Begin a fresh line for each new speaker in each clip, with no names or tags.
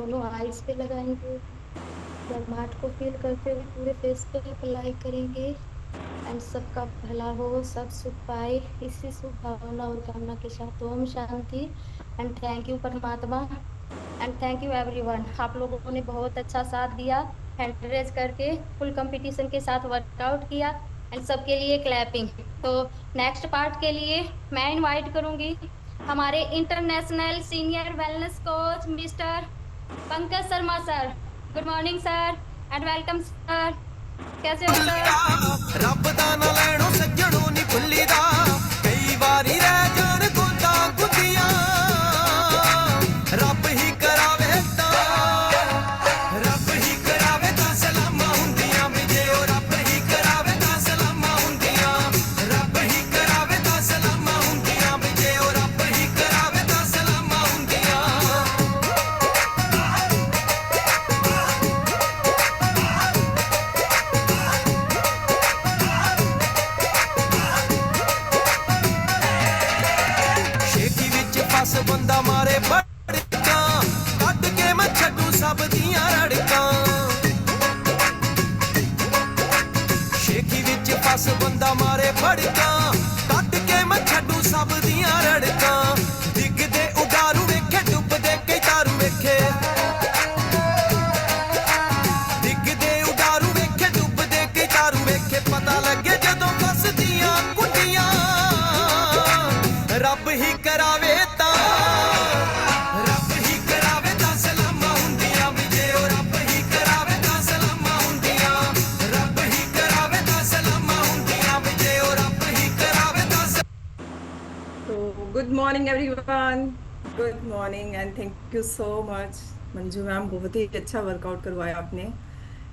दोनों आईज पे लगाएंगे। गर्माहट को फील करते हुए पूरे फेस पे अप्लाई करेंगे। एंड सबका भला हो, सब सुख पाए, इसी शुभ भावना और कामना के साथ Om Shanti. And thank you परमात्मा। एंड थैंक यू एवरीवन, आप लोगों ने बहुत अच्छा साथ दिया। हैंड रेज करके फुल कंपटीशन के साथ वर्कआउट किया। एंड सबके लिए क्लैपिंग। तो नेक्स्ट पार्ट के लिए मैं इनवाइट करूंगी हमारे international senior wellness coach mister Pankaj Sharma sir. Good morning sir and welcome sir. कैसे हो सर?
रब दा ना लैणो सज्जणों नी भुल्ली दा, कई बारी रह जान गोदा गुदियां, रब ही करावे तां सलामां हुंदियां वी जे ओ रब ही करावे तां सलामां हुंदियां, रब ही करावे तां सलामां हुंदियां वी जे ओ रब ही करावे तां सलामां हुंदियां। शेकी विच फस बंदा मारे बड़का, कद के मैं छड्डू सब दियां रड़कां। शेकी विच फस बंदा मारे बड़का, कद के मैं छड्डू सब दियां रड़कां। डिगदे उडारू वेखे, डुबदे कई तारू वेखे, डिगदे उडारू वेखे, डुबदे कई तारू वेखे। पता लगे जदों फसदियां कुंडियां, रब ही करावे तां सलामां हुंदियां वी जे ओ रब ही करावे तां सलामां हुंदियां, रब ही करावे तां सलामां हुंदियां वी जे ओ रब ही करावे तां।
तो good morning everyone, good morning and thank you so much Manju ma'am. बहुत ही अच्छा वर्कआउट करवाया आपने।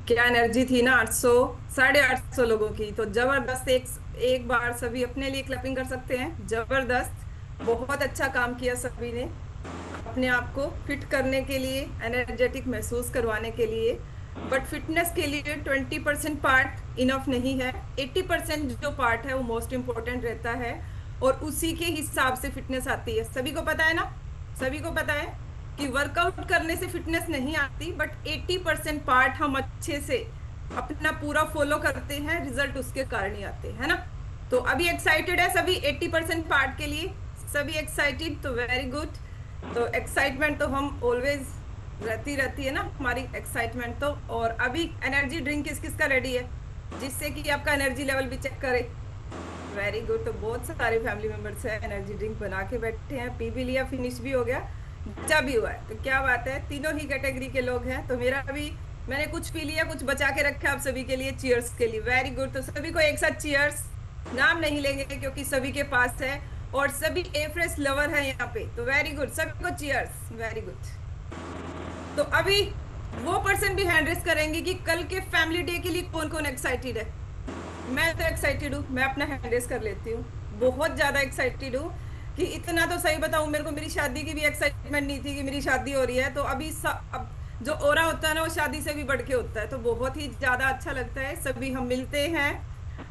क्या एनर्जी थी ना, 800 850 लोगों की। तो जबरदस्त। एक बार सभी अपने लिए क्लैपिंग कर सकते हैं। जबरदस्त, बहुत अच्छा काम किया सभी ने अपने आप को फिट करने के लिए, एनर्जेटिक महसूस करवाने के लिए। बट फिटनेस के लिए 20% पार्ट इनफ नहीं है। 80% जो पार्ट है वो मोस्ट इम्पोर्टेंट रहता है, और उसी के हिसाब से फिटनेस आती है। सभी को पता है ना, सभी को पता है कि वर्कआउट करने से फिटनेस नहीं आती, बट 80% पार्ट हम अच्छे से अपना पूरा फॉलो करते हैं, रिजल्ट उसके कारण ही आते हैं ना। तो अभी एक्साइटेड है सभी 80% पार्ट के लिए? सभी एक्साइटेड? तो वेरी गुड। तो एक्साइटमेंट तो हम ऑलवेज रहती है ना हमारी एक्साइटमेंट तो। और अभी एनर्जी ड्रिंक किस किस का रेडी है, जिससे कि आपका एनर्जी लेवल भी चेक करे? Very good. तो बहुत सारे फैमिली मेंबर्स है एनर्जी ड्रिंक बना के बैठे हैं, पी भी लिया, फिनिश भी हो गया, बचा भी हुआ है। तो क्या बात है, तीनों ही कैटेगरी के लोग हैं। तो मेरा भी, मैंने कुछ पी लिया, कुछ बचा के रखा आप सभी के लिए, चीयर्स के लिए। Very good. तो सभी को एक साथ चीयर्स। नाम नहीं लेंगे क्योंकि सभी के पास है, और सभी ए फ्रेश लवर है यहाँ पे। तो वेरी गुड, सभी को चीयर्स। Very good. तो अभी वो पर्सन भी हैंड रेस करेंगे कि कल के फैमिली डे के लिए कौन कौन एक्साइटेड है। मैं तो एक्साइटेड हूँ, मैं अपना हैंड रेस कर लेती हूँ। बहुत ज्यादा एक्साइटेड हूँ कि इतना तो सही बताऊँ, मेरे को मेरी शादी की भी एक्साइटमेंट नहीं थी कि मेरी शादी हो रही है। तो अभी अब जो ओरा होता है ना, वो शादी से भी बढ़ के होता है। तो बहुत ही ज्यादा अच्छा लगता है, सभी हम मिलते हैं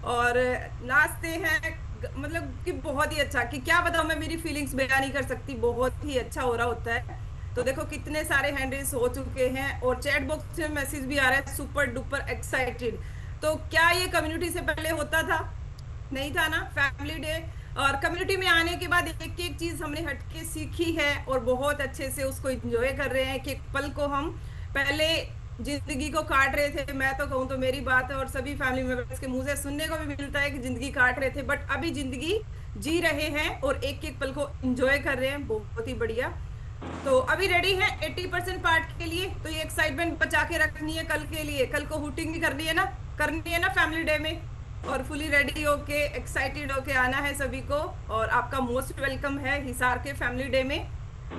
और नाचते हैं। मतलब कि बहुत ही अच्छा, कि क्या बताऊँ, मैं मेरी फीलिंग्स बयान नहीं कर सकती। बहुत ही अच्छा हो रहा होता है। तो देखो कितने सारे हैंड रेस हो चुके हैं, और चैट बॉक्स में मैसेज भी आ रहा है, सुपर डुपर एक्साइटेड। तो क्या ये कम्युनिटी से पहले होता था? नहीं था ना, फैमिली डे। और कम्युनिटी में आने के बाद एक एक चीज हमने हटके सीखी है, और बहुत अच्छे से उसको एंजॉय कर रहे हैं। कि एक पल को हम पहले जिंदगी को काट रहे थे, मैं तो कहूँ तो मेरी बात है, और सभी फैमिली मेंबर्स के मुंह से सुनने को भी मिलता है कि जिंदगी काट रहे थे, बट अभी जिंदगी जी रहे हैं और एक एक पल को एंजॉय कर रहे हैं। बहुत ही बढ़िया। तो अभी रेडी है 80% पार्ट के लिए। तो ये एक्साइटमेंट बचा के रखनी है कल के लिए। कल को हुटिंग भी करनी है ना, करनी है ना फैमिली डे में। और फुली रेडी होके, एक्साइटेड होके आना है सभी को। और आपका मोस्ट वेलकम है हिसार के फैमिली डे में,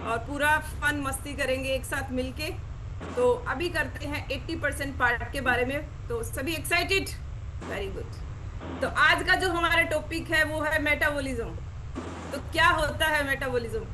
और पूरा फन मस्ती करेंगे एक साथ मिलके। तो अभी करते हैं 80% पार्ट के बारे में। तो सभी एक्साइटेड? Very good. तो आज का जो हमारा टॉपिक है वो है मेटाबॉलिज्म। तो क्या होता है मेटाबॉलिज्म,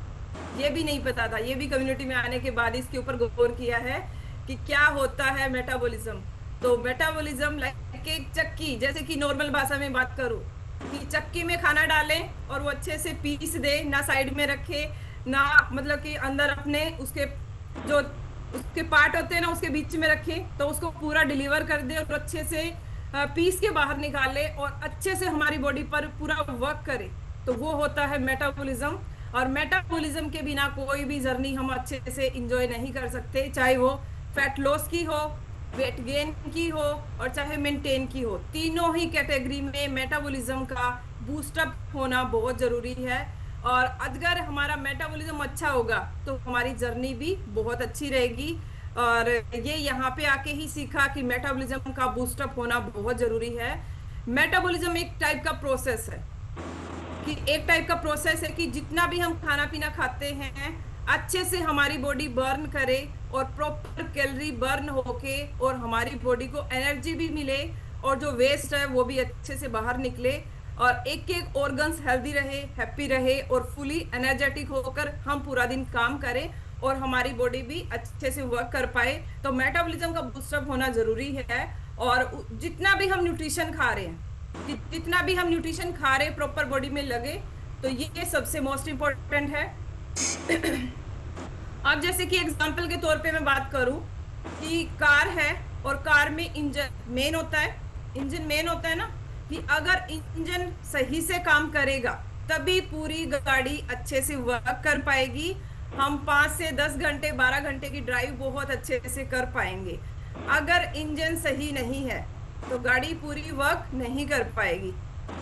ये भी नहीं पता था। ये भी कम्युनिटी में आने के बाद इसके ऊपर गौर किया है कि क्या होता है मेटाबॉलिज्म। तो मेटाबॉलिज्म लाइक एक चक्की, जैसे कि नॉर्मल भाषा में बात करूं कि चक्की में खाना डालें और वो अच्छे से पीस दे, ना साइड में रखे, ना मतलब कि अंदर अपने उसके जो उसके पार्ट होते हैं ना, उसके बीच में रखे तो उसको पूरा डिलीवर कर दे और अच्छे से पीस के बाहर निकाले और अच्छे से हमारी बॉडी पर पूरा वर्क करे, तो वो होता है मेटाबॉलिज्म। और मेटाबॉलिज्म के बिना कोई भी जर्नी हम अच्छे से इंजॉय नहीं कर सकते, चाहे वो फैट लॉस की हो, वेट गेन की हो, और चाहे मेंटेन की हो। तीनों ही कैटेगरी में मेटाबॉलिज्म का बूस्टअप होना बहुत जरूरी है। और अगर हमारा मेटाबॉलिज्म अच्छा होगा तो हमारी जर्नी भी बहुत अच्छी रहेगी। और ये यहाँ पे आके ही सीखा कि मेटाबॉलिज्म का बूस्टअप होना बहुत जरूरी है। मेटाबॉलिज्म एक टाइप का प्रोसेस है, कि एक टाइप का प्रोसेस है कि जितना भी हम खाना पीना खाते हैं अच्छे से हमारी बॉडी बर्न करे और प्रॉपर कैलोरी बर्न होके और हमारी बॉडी को एनर्जी भी मिले और जो वेस्ट है वो भी अच्छे से बाहर निकले और एक एक ऑर्गन्स हेल्दी रहे, हैप्पी रहे और फुली एनर्जेटिक होकर हम पूरा दिन काम करें और हमारी बॉडी भी अच्छे से वर्क कर पाए। तो मेटाबॉलिज्म का बूस्टअप होना जरूरी है। और जितना भी हम न्यूट्रिशन खा रहे हैं, जितना भी हम न्यूट्रिशन खा रहे हैं प्रॉपर बॉडी में लगे, तो ये सबसे मोस्ट इम्पोर्टेंट है। अब जैसे कि एग्जांपल के तौर पे मैं बात करूं कि कार है और कार में इंजन मेन होता है, इंजन मेन होता है ना, कि अगर इंजन सही से काम करेगा तभी पूरी गाड़ी अच्छे से वर्क कर पाएगी। हम 5 से 10 घंटे 12 घंटे की ड्राइव बहुत अच्छे से कर पाएंगे। अगर इंजन सही नहीं है तो गाड़ी पूरी वर्क नहीं कर पाएगी।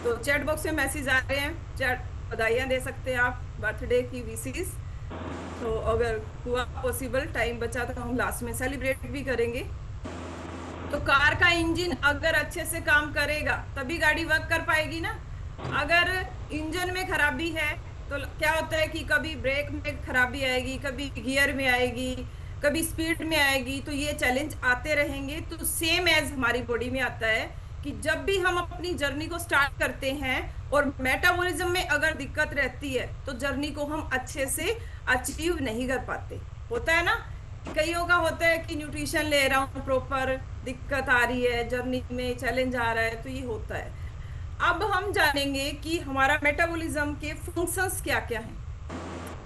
तो चैट बॉक्स में मैसेज आ रहे हैं, चैट बधाइयाँ दे सकते हैं आप बर्थडे की विशेस। तो अगर हुआ पॉसिबल, टाइम बचा तो हम लास्ट में सेलिब्रेट भी करेंगे। तो कार का इंजन अगर अच्छे से काम करेगा तभी गाड़ी वर्क कर पाएगी ना। अगर इंजन में खराबी है तो क्या होता है कि कभी ब्रेक में खराबी आएगी, कभी गियर में आएगी, कभी स्पीड में आएगी, तो ये चैलेंज आते रहेंगे। तो सेम एज हमारी बॉडी में आता है कि जब भी हम अपनी जर्नी को स्टार्ट करते हैं और मेटाबॉलिज्म में अगर दिक्कत रहती है तो जर्नी को हम अच्छे से अचीव नहीं कर पाते। होता है ना, कईयों का होता है कि न्यूट्रिशन ले रहा हूँ प्रॉपर, दिक्कत आ रही है, जर्नी में चैलेंज आ रहा है, तो ये होता है। अब हम जानेंगे कि हमारा मेटाबॉलिज्म के फंक्शंस क्या क्या हैं।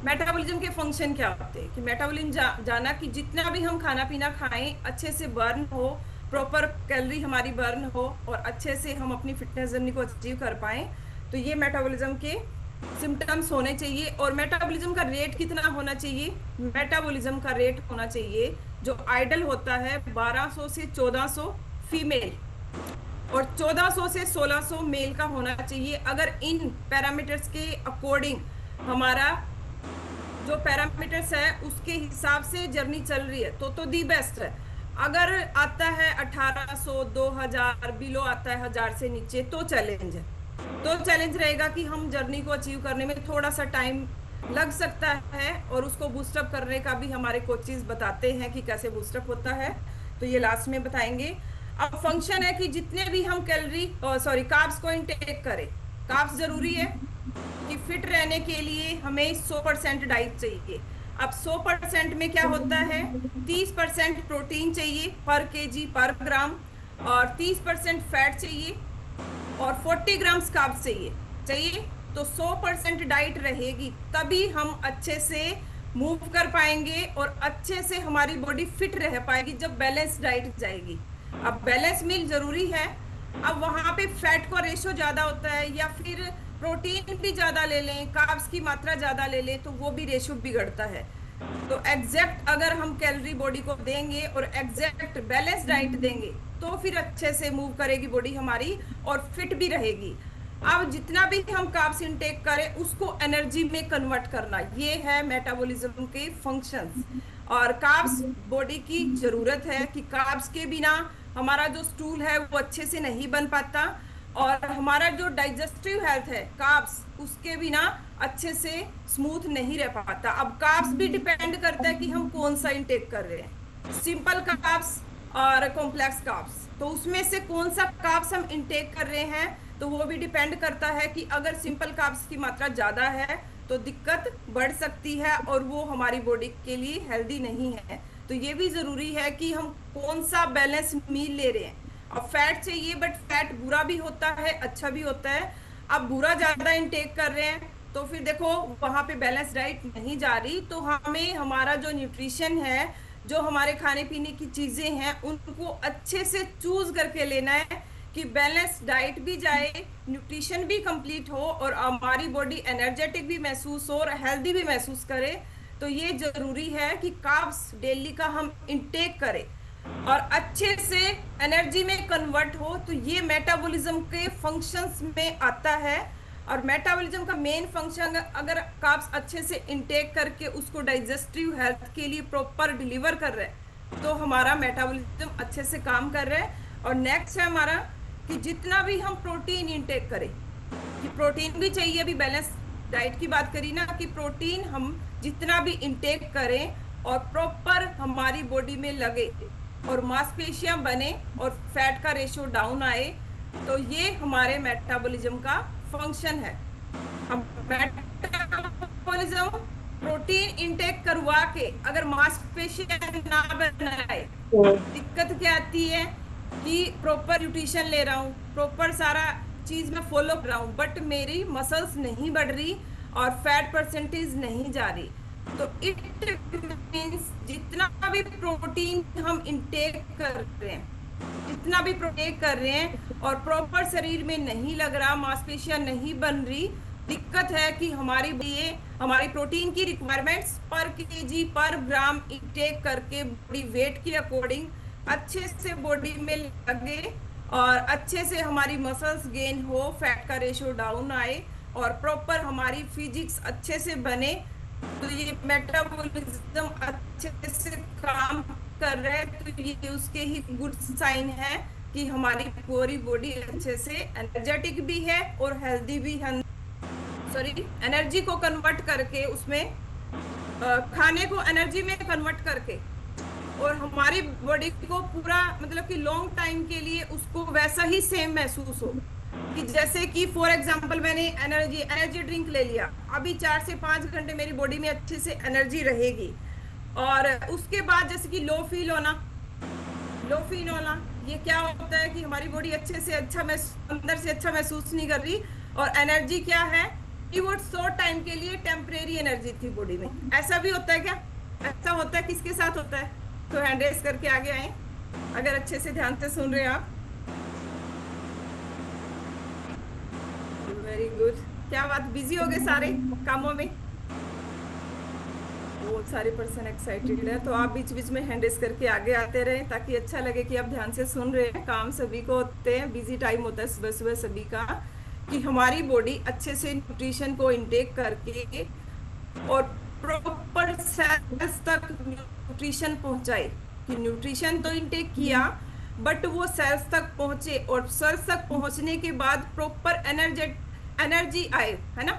मेटाबॉलिज्म के फंक्शन क्या होते हैं, कि मेटाबॉलिज्म जाना कि जितना भी हम खाना पीना खाएं अच्छे से बर्न हो, प्रॉपर कैलोरी हमारी बर्न हो और अच्छे से हम अपनी फिटनेस जर्नी को अचीव कर पाएं। तो ये मेटाबॉलिज्म के सिम्टम्स होने चाहिए। और मेटाबॉलिज्म का रेट कितना होना चाहिए? मेटाबॉलिज्म का रेट होना चाहिए जो आइडल होता है 1200 से 1400 फीमेल और 1400 से 1600 मेल का होना चाहिए। अगर इन पैरामीटर्स के अकॉर्डिंग हमारा जो पैरामीटर्स है उसके हिसाब से जर्नी चल रही है तो दी बेस्ट है। अगर आता है 1800 2000 बिलो आता है 1000 से नीचे तो चैलेंज है। तो चैलेंज रहेगा कि हम जर्नी को अचीव करने में थोड़ा सा टाइम लग सकता है और उसको बूस्टअप करने का भी हमारे कोचेस बताते हैं कि कैसे बूस्टअप होता है, तो ये लास्ट में बताएंगे। अब फंक्शन है कि जितने भी हम कैलोरी कार्ब्स को इनटेक करें, कार्ब्स जरूरी है कि फिट रहने के लिए हमें 100% डाइट चाहिए। अब 100% में क्या होता है, 30% प्रोटीन चाहिए पर केजी पर ग्राम और 30% फैट चाहिए और 40 ग्राम कार्ब्स चाहिए। तो 100% डाइट रहेगी तभी हम अच्छे से मूव कर पाएंगे और अच्छे से हमारी बॉडी फिट रह पाएगी जब बैलेंस डाइट जाएगी। अब बैलेंस मील जरूरी है। अब वहां पे फैट का रेशो ज्यादा होता है या फिर प्रोटीन भी ज्यादा ले लें, कार्ब्स की मात्रा ज्यादा ले लें तो वो भी रेशो बिगड़ता है। तो एग्जैक्ट अगर हम कैलोरी बॉडी को देंगे और एग्जैक्ट बैलेंस डाइट देंगे तो फिर अच्छे से मूव करेगी बॉडी हमारी और फिट भी रहेगी। अब जितना भी हम कार्ब्स इनटेक करें उसको एनर्जी में कन्वर्ट करना, ये है मेटाबॉलिज्म के फंक्शंस। और कार्ब्स बॉडी की जरूरत है कि कार्ब्स के बिना हमारा जो स्टूल है वो अच्छे से नहीं बन पाता और हमारा जो डाइजेस्टिव हेल्थ है कार्ब्स उसके बिना अच्छे से स्मूथ नहीं रह पाता। अब कार्ब्स भी डिपेंड करता है कि हम कौन सा इनटेक कर रहे हैं, सिंपल कार्ब्स और कॉम्प्लेक्स कार्ब्स, तो उसमें से कौन सा कार्ब्स हम इनटेक कर रहे हैं तो वो भी डिपेंड करता है कि अगर सिंपल कार्ब्स की मात्रा ज्यादा है तो दिक्कत बढ़ सकती है और वो हमारी बॉडी के लिए हेल्दी नहीं है। तो ये भी जरूरी है कि हम कौन सा बैलेंस मील ले रहे हैं। अब फैट चाहिए बट फैट बुरा भी होता है अच्छा भी होता है। अब बुरा ज्यादा इनटेक कर रहे हैं तो फिर देखो वहां पे बैलेंस डाइट नहीं जा रही, तो हमें हमारा जो न्यूट्रिशन है जो हमारे खाने पीने की चीजें हैं उनको अच्छे से चूज करके लेना है कि बैलेंस डाइट भी जाए, न्यूट्रिशन भी कंप्लीट हो और हमारी बॉडी एनर्जेटिक भी महसूस हो और हेल्दी भी महसूस करे। तो ये जरूरी है कि कार्ब्स डेली का हम इंटेक करें और अच्छे से एनर्जी में कन्वर्ट हो। तो ये मेटाबॉलिज्म के फंक्शंस में आता है। और मेटाबॉलिज्म का मेन फंक्शन, अगर कार्ब्स अच्छे से इंटेक करके उसको डाइजेस्टिव हेल्थ के लिए प्रॉपर डिलीवर कर रहे हैं तो हमारा मेटाबॉलिज्म अच्छे से काम कर रहा है। और नेक्स्ट है हमारा कि जितना भी हम प्रोटीन इंटेक करें, कि प्रोटीन भी चाहिए, अभी बैलेंस डाइट की बात करी ना, कि प्रोटीन हम जितना भी इंटेक करें और प्रॉपर हमारी बॉडी में लगे और मांसपेशियां बने और फैट का रेशियो डाउन आए, तो ये हमारे मेटाबॉलिज्म का फंक्शन है। हम मेटाबॉलिज्म प्रोटीन इंटेक करवा के अगर मांसपेशियां ना बनाए, दिक्कत क्या आती है कि प्रॉपर न्यूट्रिशन ले रहा हूँ, प्रॉपर सारा चीज मैं फॉलो कर रहा हूँ, बट मेरी मसल्स नहीं बढ़ रही और फैट परसेंटेज नहीं जा रही। तो इट मीन्स जितना भी प्रोटीन हम इंटेक कर रहे हैं, जितना भी प्रोटेक्ट कर रहे हैं और प्रॉपर शरीर में नहीं लग रहा, मांसपेशियां नहीं बन रही, दिक्कत है कि हमारी लिए हमारी प्रोटीन की रिक्वायरमेंट्स पर केजी पर ग्राम इंटेक करके बॉडी वेट के अकॉर्डिंग अच्छे से बॉडी में लगे और अच्छे से हमारी मसल्स गेन हो, फैट का रेशियो डाउन आए और प्रॉपर हमारी फिजिक्स अच्छे से बने। तो ये मेटाबॉलिज्म अच्छे से काम कर रहे हैं तो ये उसके ही गुड साइन है कि हमारी पूरी बॉडी अच्छे से एनर्जेटिक भी है और हेल्दी भी है। सॉरी, एनर्जी को कन्वर्ट करके उसमें खाने को एनर्जी में कन्वर्ट करके और हमारी बॉडी को पूरा मतलब कि लॉन्ग टाइम के लिए उसको वैसा ही सेम महसूस हो। कि जैसे कि फॉर एग्जांपल मैंने एनर्जी ड्रिंक ले लिया, अभी 4 से 5 घंटे मेरी बॉडी में अच्छे से एनर्जी रहेगी और उसके बाद जैसे कि लो फील होना, ये क्या होता है कि हमारी बॉडी अच्छे से अच्छा अंदर से अच्छा महसूस नहीं कर रही और एनर्जी क्या है कि वो शॉर्ट टाइम के लिए टेम्परेरी एनर्जी थी बॉडी में। ऐसा भी होता है क्या? ऐसा होता है, किसके साथ होता है? तो हैंड रेस करके आगे आए अगर अच्छे से ध्यान से सुन रहे हैं आप। Very good. क्या बात, बिजी हो गए सारे कामों में? बहुत सारे पर्सन एक्साइटेड है, तो आप बीच बीच में हैंड रेस करके आगे आते रहे ताकि अच्छा लगे कि आप ध्यान से सुन रहे हैं। काम सभी को होते हैं, बिजी टाइम होता है सुबह सुबह सभी का, कि हमारी बॉडी अच्छे से न्यूट्रिशन को इंटेक करके और प्रॉपर सेल्स तक न्यूट्रिशन पहुंचाए। कि न्यूट्रिशन तो इंटेक किया बट वो सेल्स तक पहुंचे और सेल्स तक पहुंचने के बाद प्रॉपर एनर्जी आए, है ना?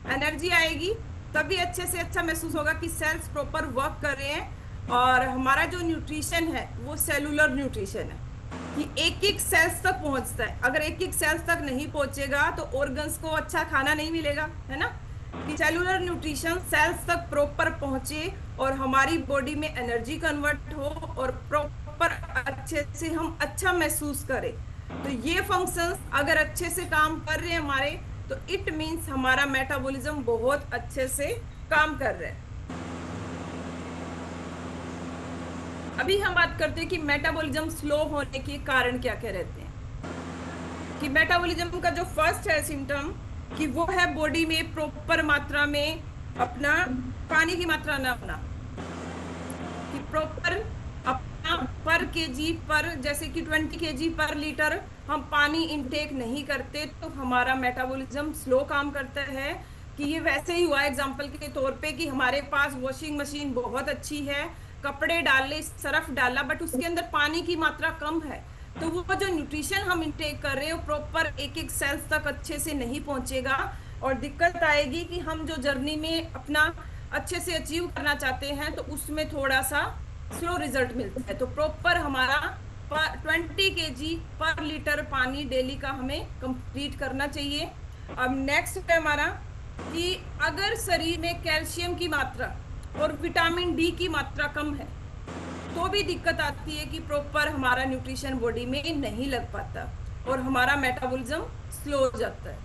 एनर्जी आएगी तभी अच्छे से अच्छा महसूस होगा कि सेल्स प्रॉपर वर्क कर रहे हैं। और हमारा जो न्यूट्रिशन है वो सेलुलर न्यूट्रिशन है कि एक एक सेल्स तक पहुंचता है। अगर एक एक सेल्स तक नहीं पहुंचेगा तो ऑर्गन्स को अच्छा खाना नहीं मिलेगा, है ना? कि सेलुलर न्यूट्रिशन सेल्स तक प्रॉपर पहुंचे और हमारी बॉडी में एनर्जी कन्वर्ट हो और प्रॉपर अच्छे से हम अच्छा महसूस करें। तो ये फंक्शंस अगर अच्छे से काम कर रहे हैं हमारे, तो इट मीन्स हमारा मेटाबॉलिज्म बहुत अच्छे से काम कर रहा है। अभी हम बात करते हैं कि मेटाबॉलिज्म स्लो होने के कारण क्या क्या रहते हैं। कि मेटाबॉलिज्म का जो फर्स्ट है सिम्टम कि वो है बॉडी में प्रॉपर मात्रा में अपना पानी की मात्रा ना होना, कि प्रॉपर अपना पर केजी पर जैसे कि 20 केजी पर लीटर हम पानी इंटेक नहीं करते तो हमारा मेटाबॉलिज्म स्लो काम करता है। कि ये वैसे ही हुआ एग्जांपल के तौर पे कि हमारे पास वॉशिंग मशीन बहुत अच्छी है, कपड़े डाले, सर्फ डाला, बट उसके अंदर पानी की मात्रा कम है, तो वो जो न्यूट्रिशन हम इंटेक कर रहे हो प्रॉपर एक एक सेल्स तक अच्छे से नहीं पहुंचेगा और दिक्कत आएगी कि हम जो जर्नी में अपना अच्छे से अचीव करना चाहते हैं तो उसमें थोड़ा सा स्लो रिजल्ट मिलता है। तो प्रॉपर हमारा 20 केजी पर लीटर पानी डेली का हमें कंप्लीट करना चाहिए। अब नेक्स्ट है हमारा कि अगर शरीर में कैल्शियम की मात्रा और विटामिन डी की मात्रा कम है तो भी दिक्कत आती है कि प्रॉपर हमारा न्यूट्रिशन बॉडी में नहीं लग पाता और हमारा मेटाबॉलिज्म स्लो हो जाता है।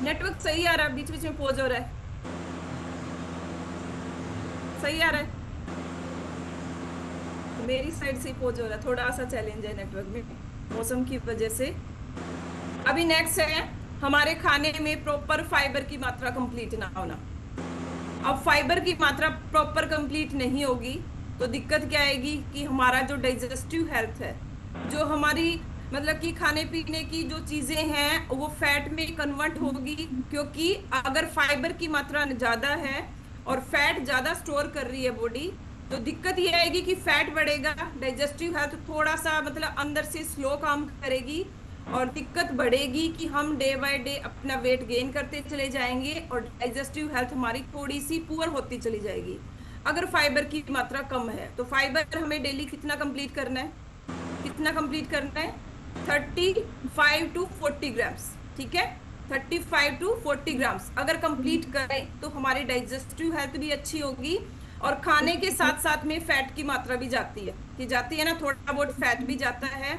नेटवर्क सही आ रहा है? बीच बीच में पॉज हो रहा है? सही आ रहा है? मेरी साइड से पोज हो रहा है, थोड़ा सा चैलेंज है नेटवर्क में मौसम की वजह से। अभी नेक्स्ट है हमारे खाने में प्रॉपर फाइबर की मात्रा कंप्लीट ना होना। अब फाइबर की मात्रा प्रॉपर कंप्लीट नहीं होगी तो दिक्कत क्या आएगी कि हमारा जो डाइजेस्टिव हेल्थ है, जो हमारी मतलब कि खाने पीने की जो चीजें हैं वो फैट में कन्वर्ट होगी, क्योंकि अगर फाइबर की मात्रा ज्यादा है और फैट ज्यादा स्टोर कर रही है बॉडी, तो दिक्कत ये आएगी कि फैट बढ़ेगा, डाइजेस्टिव हेल्थ थोड़ा सा मतलब अंदर से स्लो काम करेगी, और दिक्कत बढ़ेगी कि हम डे बाय डे अपना वेट गेन करते चले जाएंगे और डाइजेस्टिव हेल्थ हमारी थोड़ी सी पुअर होती चली जाएगी। अगर फाइबर की मात्रा कम है तो फाइबर हमें डेली कितना कंप्लीट करना है, कितना कंप्लीट करना है? 35 to 40 ग्राम्स, ठीक है? 35 to 40 ग्राम्स अगर कंप्लीट करें तो हमारी डाइजेस्टिव हेल्थ भी अच्छी होगी, और खाने के साथ साथ में फैट की मात्रा भी जाती है, कि जाती है ना, थोड़ा बहुत फैट भी जाता है।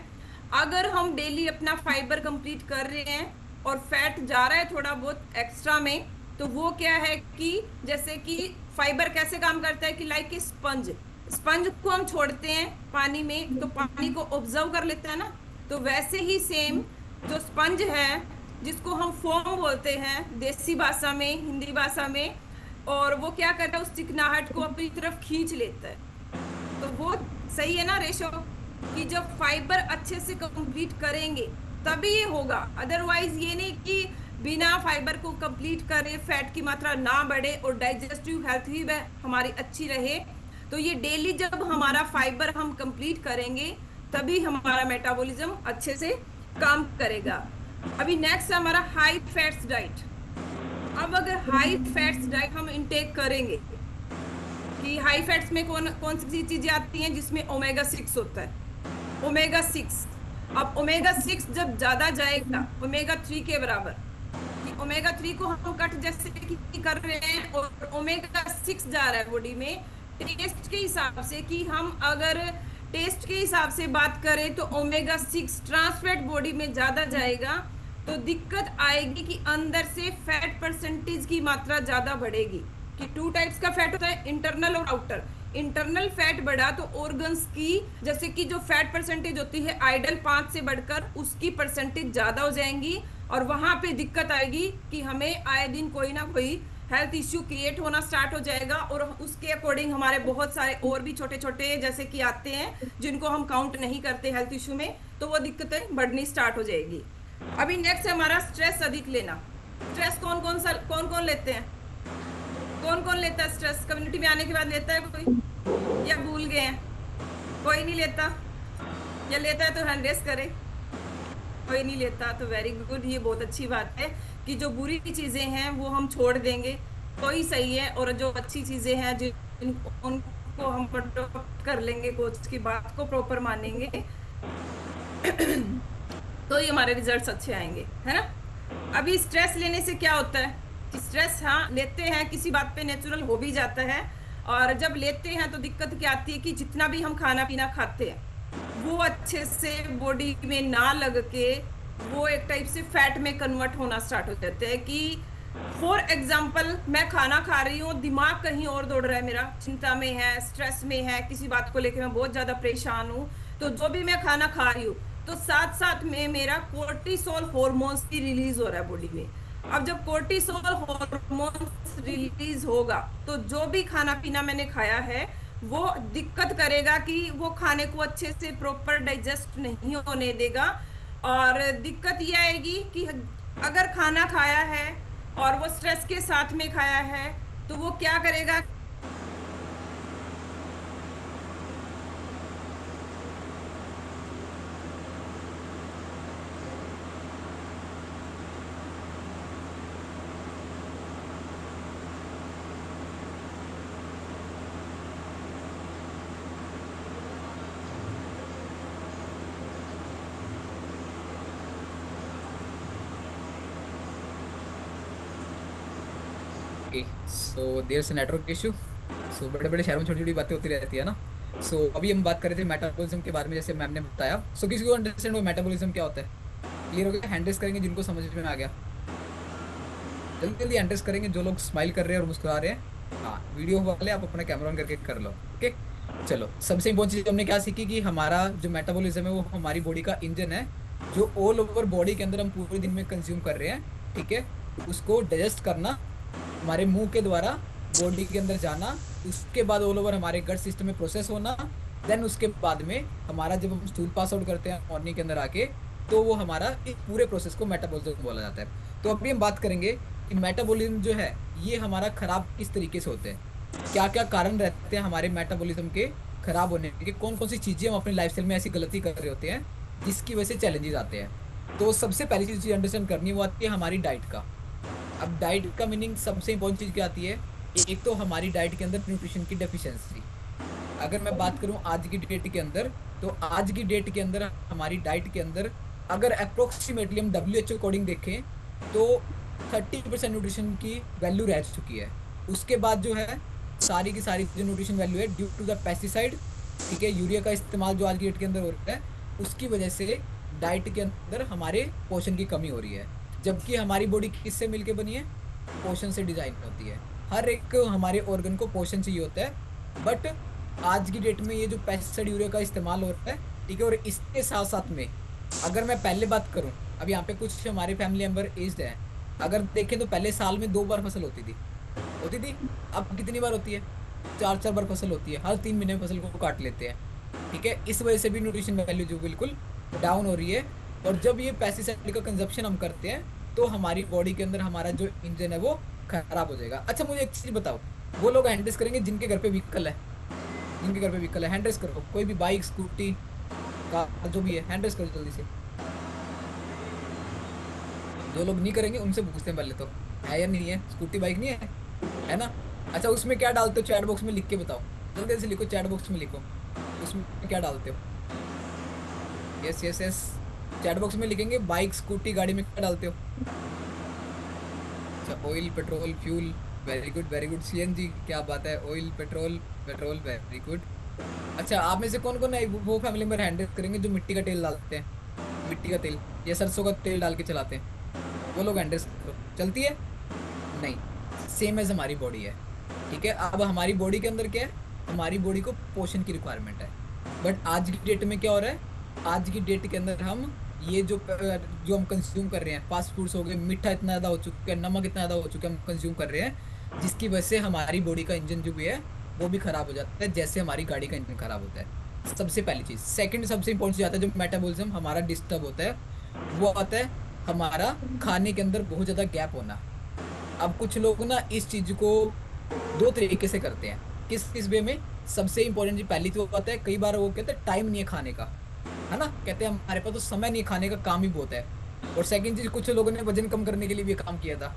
अगर हम डेली अपना फाइबर कंप्लीट कर रहे हैं और फैट जा रहा है थोड़ा बहुत एक्स्ट्रा में, तो वो क्या है कि जैसे कि फाइबर कैसे काम करता है कि लाइक ए स्पंज, स्पंज को हम छोड़ते हैं पानी में तो पानी को ऑब्जर्व कर लेता है ना, तो वैसे ही सेम जो स्पंज है जिसको हम फोम बोलते हैं देसी भाषा में, हिंदी भाषा में, और वो क्या करता है उस चिकनाहट को अपनी तरफ खींच लेता है। तो वो सही है ना रेशो, कि जब फाइबर अच्छे से कंप्लीट करेंगे तभी ये होगा, अदरवाइज ये नहीं कि बिना फाइबर को कंप्लीट करे फैट की मात्रा ना बढ़े और डाइजेस्टिव हेल्थ ही हमारी अच्छी रहे। तो ये डेली जब हमारा फाइबर हम कंप्लीट करेंगे तभी हमारा मेटाबॉलिज्म अच्छे से काम करेगा। अभी नेक्स्ट है हमारा हाई फैट्स डाइट। अब अगर हाई फैट्स डाइट हम इंटेक करेंगे, कि हाई फैट्स में कौन कौन सी चीजें आती हैं जिसमें ओमेगा 6 होता है, ओमेगा 6। अब ओमेगा 6 जब ज्यादा जाएगा ओमेगा 3 के बराबर, कि ओमेगा 3 को हम कट जैसे कि कर रहे हैं और ओमेगा 6 जा रहा है बॉडी में, टेस्ट के हिसाब से, कि हम अगर टेस्ट के हिसाब से बात करें तो ओमेगा 6 ट्रांसफैट बॉडी में ज्यादा जाएगा, तो दिक्कत आएगी कि अंदर से फैट परसेंटेज की मात्रा ज्यादा बढ़ेगी। कि 2 टाइप्स का फैट होता है, इंटरनल और आउटर। इंटरनल फैट बढ़ा तो ऑर्गन्स की जैसे कि जो फैट परसेंटेज होती है आइडल 5 से बढ़कर उसकी परसेंटेज ज्यादा हो जाएंगी, और वहां पे दिक्कत आएगी कि हमें आए दिन कोई ना कोई हेल्थ इश्यू क्रिएट होना स्टार्ट हो जाएगा, और उसके अकॉर्डिंग हमारे बहुत सारे और भी छोटे छोटे जैसे कि आते हैं जिनको हम काउंट नहीं करते हेल्थ इश्यू में, तो वो दिक्कतें बढ़नी स्टार्ट हो जाएगी। अभी नेक्स्ट है हमारा स्ट्रेस अधिक लेना। स्ट्रेस कौन कौन लेते हैं, कौन कौन लेता है स्ट्रेस? कम्युनिटी में आने के बाद लेता है कोई, या भूल गए हैं? कोई नहीं लेता, या लेता है तो हैंड रेस करे। कोई नहीं लेता, तो वेरी गुड, ये बहुत अच्छी बात है कि जो बुरी चीजें हैं वो हम छोड़ देंगे तो ही सही है, और जो अच्छी चीजें हैं उनको हम अडॉप्ट कर लेंगे, कोच की बात को प्रॉपर मानेंगे तो ये हमारे रिजल्ट्स अच्छे आएंगे, है ना। अभी स्ट्रेस लेने से क्या होता है कि स्ट्रेस हाँ लेते हैं, किसी बात पे नेचुरल हो भी जाता है, और जब लेते हैं तो दिक्कत क्या आती है कि जितना भी हम खाना पीना खाते हैं वो अच्छे से बॉडी में ना लग के वो एक टाइप से फैट में कन्वर्ट होना स्टार्ट हो जाते हैं। कि फॉर एग्जाम्पल मैं खाना खा रही हूँ, दिमाग कहीं और दौड़ रहा है, मेरा चिंता में है, स्ट्रेस में है, किसी बात को लेकर मैं बहुत ज्यादा परेशान हूँ, तो जो भी मैं खाना खा रही हूँ तो साथ साथ में मेरा कोर्टिसोल हॉर्मोन्स भी रिलीज हो रहा है बॉडी में। अब जब कोर्टिसोल हॉर्मोन्स रिलीज होगा तो जो भी खाना पीना मैंने खाया है वो दिक्कत करेगा, कि वो खाने को अच्छे से प्रॉपर डाइजेस्ट नहीं होने देगा, और दिक्कत ये आएगी कि अगर खाना खाया है और वो स्ट्रेस के साथ में खाया है तो वो क्या करेगा,
सो देयर से नेटवर्क इशू। सो बड़े बड़े शहरों में छोटी छोटी बातें होती रहती है ना। सो अभी हम बात कर रहे थे मेटाबॉलिज्म के बारे में, जैसे मैम ने बताया। सो किसी को अंडरस्टैंड हो मेटाबॉलिज्म क्या होता है? क्लियर हो गया? हैंड रेस करेंगे जिनको समझ में आ गया, जल्दी जल्दी हैंड रेस करेंगे जो लोग स्माइल कर रहे हैं और मुस्कुरा रहे हैं। हाँ वीडियो वाले आप अपना कैमरा ऑन करके कर लो। ओके चलो, सबसे इम्पोर्टेंट चीज हमने क्या सीखी कि हमारा जो मेटाबॉलिज्म है वो हमारी बॉडी का इंजन है, जो ऑल ओवर बॉडी के अंदर हम पूरे दिन में कंज्यूम कर रहे हैं। ठीक है, उसको डाइजेस्ट करना, हमारे मुंह के द्वारा बॉडी के अंदर जाना, उसके बाद ऑल ओवर हमारे गट सिस्टम में प्रोसेस होना, देन उसके बाद में हमारा जब हम स्टूल पास आउट करते हैं मॉर्निंग के अंदर आके, तो वो हमारा इस पूरे प्रोसेस को मेटाबॉलिज्म बोला जाता है। तो अभी हम बात करेंगे कि मेटाबॉलिज्म जो है ये हमारा खराब किस तरीके से होते हैं, क्या क्या कारण रहते हैं हमारे मेटाबॉलिज्म के खराब होने के, कौन कौन सी चीजें हम अपनी लाइफस्टाइल में ऐसी गलती कर रहे होते हैं जिसकी वजह से चैलेंजेस आते हैं। तो सबसे पहली चीज अंडरस्टैंड करनी है वो आती है हमारी डाइट का। अब डाइट का मीनिंग सबसे इंपॉर्टेंट चीज क्या आती है, एक तो हमारी डाइट के अंदर न्यूट्रिशन की डेफिशिएंसी। अगर मैं बात करूं आज की डेट के अंदर, तो आज की डेट के अंदर हमारी डाइट के अंदर अगर अप्रोक्सीमेटली हम WHO अकॉर्डिंग देखें तो 30% न्यूट्रिशन की वैल्यू रह चुकी है। उसके बाद जो है सारी की सारी जो न्यूट्रिशन वैल्यू है ड्यू टू द पेस्टिसाइड, ठीक है, यूरिया का इस्तेमाल जो आज की डेट के अंदर हो रहा है, उसकी वजह से डाइट के अंदर हमारे पोषण की कमी हो रही है। जबकि हमारी बॉडी किससे मिलके बनी है, पोषण से डिजाइन होती है। हर एक हमारे ऑर्गन को पोषण चाहिए होता है, बट आज की डेट में ये जो पेस्टिसाइड यूरिया का इस्तेमाल हो रहा है, ठीक है, और इसके साथ साथ में अगर मैं पहले बात करूं, अब यहाँ पे कुछ हमारे फैमिली मेंबर एज्ड हैं, अगर देखें तो पहले साल में 2 बार फसल होती थी, अब कितनी बार होती है, 4 बार फसल होती है, हर 3 महीने में फसल को काट लेते हैं। ठीक है, इस वजह से भी न्यूट्रिशन वैल्यू जो बिल्कुल डाउन हो रही है। और जब ये पेस्टिसाइड का कंजप्शन हम करते हैं तो हमारी बॉडी के अंदर हमारा जो इंजन है वो खराब हो जाएगा। अच्छा मुझे एक चीज बताओ, वो लोग हैंड रेस करेंगे जिनके घर पे व्हीकल है, जिनके घर पे व्हीकल है हैंड रेस करो, कोई भी बाइक स्कूटी कार जो भी है हैंड रेस करो जल्दी से। जो लोग नहीं करेंगे उनसे पूछते हैं पहले तो, है या नहीं है, स्कूटी बाइक नहीं है, है ना। अच्छा उसमें क्या डालते हो, चैट बॉक्स में लिख के बताओ, जल्दी से लिखो, चैट बॉक्स में लिखो उसमें क्या डालते हो। Yes yes yes, chat box में लिखेंगे बाइक स्कूटी गाड़ी में क्या डालते हो। अच्छा oil petrol fuel, very good very good. CNG, क्या बात है, oil petrol petrol, very good. अच्छा आप में से कौन कौन है वो फैमिली मेंबर हैंडल करेंगे जो मिट्टी का तेल डालते हैं, मिट्टी का तेल या सरसों का तेल डाल के चलाते हैं, वो लोग हैंडल करो, चलती है नहीं, सेम एज हमारी बॉडी है। ठीक है, अब हमारी बॉडी के अंदर क्या है, हमारी बॉडी को पोषण की रिक्वायरमेंट है, बट आज की डेट में क्या हो रहा है, आज की डेट के अंदर हम ये जो हम कंज्यूम कर रहे हैं, फास्ट फूड्स हो गए, मीठा इतना ज़्यादा हो चुका है, नमक इतना ज़्यादा हो चुका है, हम कंज्यूम कर रहे हैं, जिसकी वजह से हमारी बॉडी का इंजन जो भी है वो भी खराब हो जाता है, जैसे हमारी गाड़ी का इंजन खराब होता है। सबसे पहली चीज़। सेकंड सबसे इंपॉर्टेंट चीज़ आता है जो मेटाबॉलिज्म हमारा डिस्टर्ब होता है, वो आता है हमारा खाने के अंदर बहुत ज़्यादा गैप होना। अब कुछ लोग ना इस चीज़ को 2 तरीके से करते हैं, किस किस वे में। सबसे इंपॉर्टेंट चीज पहली तो आता है, कई बार वो कहते हैं टाइम नहीं है खाने का, है ना, कहते हैं हमारे पास तो समय नहीं, खाने का काम ही बहुत है। और सेकंड चीज, कुछ लोगों ने वजन कम करने के लिए भी काम किया था,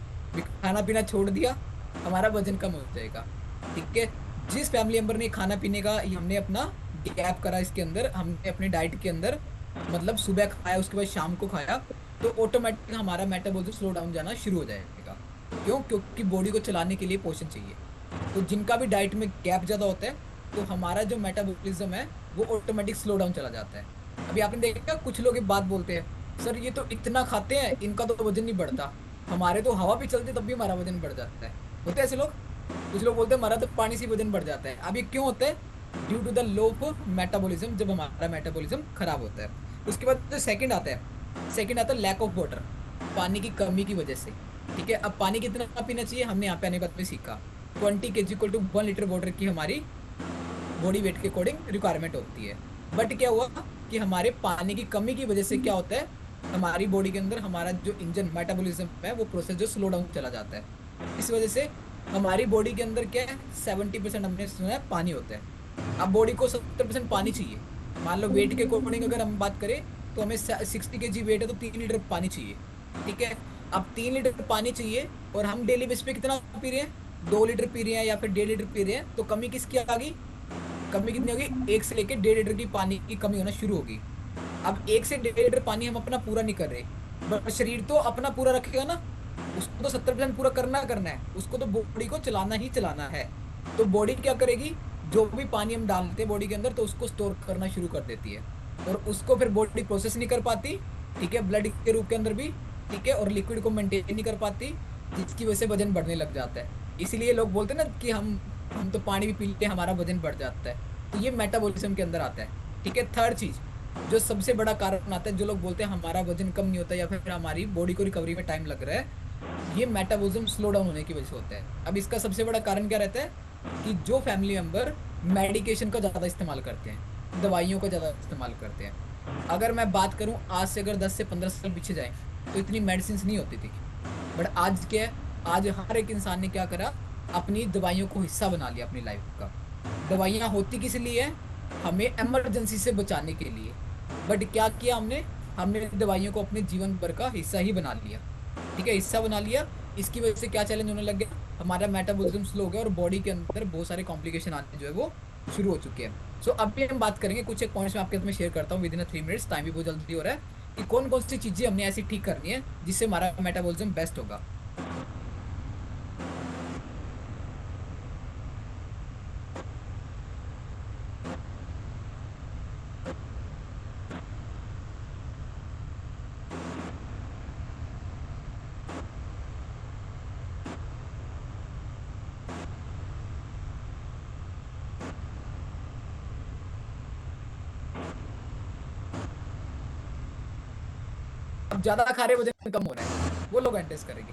खाना पीना छोड़ दिया, हमारा वजन कम हो जाएगा। ठीक है, जिस फैमिली मेंबर ने खाना पीने का हमने अपना गैप करा, इसके अंदर हमने अपने डाइट के अंदर मतलब सुबह खाया उसके बाद शाम को खाया, तो ऑटोमेटिक हमारा मेटाबॉलिज्म स्लो डाउन जाना शुरू हो जाएगा। क्यों, क्योंकि बॉडी को चलाने के लिए पोषण चाहिए। तो जिनका भी डाइट में गैप ज़्यादा होता है तो हमारा जो मेटाबॉलिज्म है वो ऑटोमेटिक स्लो डाउन चला जाता है। अभी आपने देखा कुछ लोग एक बात बोलते हैं, सर ये तो इतना खाते हैं इनका तो वजन नहीं बढ़ता, हमारे तो हवा भी चलती तब भी हमारा वजन बढ़ जाता है। होते हैं ऐसे लोग, कुछ लोग बोलते हैं हमारा तो पानी से वजन बढ़ जाता है। अब ये क्यों होता है, due to the low of metabolism, जब हमारा मेटाबॉलिज्म खराब होता है। उसके बाद जो सेकंड आता है लैक ऑफ वाटर, पानी की कमी की वजह से। ठीक है, अब पानी कितना पीना चाहिए हमने यहाँ पे आने के बाद में सीखा, 20 kg equal to 1 litre water की हमारी बॉडी वेट के अकॉर्डिंग रिक्वायरमेंट होती है। बट क्या हुआ कि हमारे पानी की कमी की वजह से क्या होता है, हमारी बॉडी के अंदर हमारा जो इंजन मेटाबॉलिज्म है वो प्रोसेस जो स्लो डाउन चला जाता है। इस वजह से हमारी बॉडी के अंदर क्या है, 70% हमने सुना है पानी होता है। अब बॉडी को 70% पानी चाहिए। मान लो वेट के अकॉर्डिंग अगर हम बात करें तो हमें 60 kg वेट है तो 3 लीटर पानी चाहिए। ठीक है, अब 3 लीटर पानी चाहिए और हम डेली बेस पे कितना पी रहे हैं, 2 लीटर पी रहे हैं या फिर 1.5 लीटर पी रहे हैं, तो कमी किसकी आ गई, कमी कितनी होगी, 1 से लेकर 1.5 लीटर की पानी की कमी होना शुरू होगी। अब 1 से 1.5 लीटर पानी हम अपना पूरा नहीं कर रहे, बट शरीर तो अपना पूरा रखेगा ना, उसको तो 70% पूरा करना है, उसको तो बॉडी को चलाना ही चलाना है। तो बॉडी क्या करेगी, जो भी पानी हम डालते हैं बॉडी के अंदर तो उसको स्टोर करना शुरू कर देती है और उसको फिर बॉडी प्रोसेस नहीं कर पाती। ठीक है, ब्लड के रूप के अंदर भी, ठीक है, और लिक्विड को मेंटेन नहीं कर पाती, जिसकी वजह से वजन बढ़ने लग जाता है। इसीलिए लोग बोलते हैं ना कि हम तो पानी भी पी लेते हैं हमारा वजन बढ़ जाता है, तो ये मेटाबॉलिज्म के अंदर आता है। ठीक है, थर्ड चीज जो सबसे बड़ा कारण आता है, जो लोग बोलते हैं हमारा वजन कम नहीं होता या फिर हमारी बॉडी को रिकवरी में टाइम लग रहा है, ये मेटाबॉलिज्म स्लो डाउन होने की वजह से होता है। अब इसका सबसे बड़ा कारण क्या रहता है कि जो फैमिली मेंबर मेडिकेशन का ज़्यादा इस्तेमाल करते हैं, दवाइयों का ज़्यादा इस्तेमाल करते हैं। अगर मैं बात करूं आज से अगर 10 से 15 साल पीछे जाए तो इतनी मेडिसिन नहीं होती थी, बट आज क्या है, आज हर एक इंसान ने क्या करा, अपनी दवाइयों को हिस्सा बना लिया अपनी लाइफ का। दवाइयाँ होती किस लिए है, हमें इमरजेंसी से बचाने के लिए, बट क्या किया हमने, हमने दवाइयों को अपने जीवन भर का हिस्सा ही बना लिया। ठीक है, हिस्सा बना लिया। इसकी वजह से क्या चैलेंज होने लग गया, हमारा मेटाबॉलिज्म स्लो हो गया और बॉडी के अंदर बहुत सारे कॉम्प्लिकेशन आने जो है वो शुरू हो चुके हैं। सो अभी हम बात करेंगे, कुछ एक पॉइंट्स मैं आपके साथ में शेयर करता हूँ विद इन 3 मिनट्स, टाइम भी बहुत जल्दी हो रहा है, कि कौन कौन सी चीज़ें हमने ऐसी ठीक करनी है जिससे हमारा मेटाबॉलिज्म बेस्ट होगा। अब ज्यादा खा रहे वजन कम हो रहा है, वो लोग एंटेस करेंगे।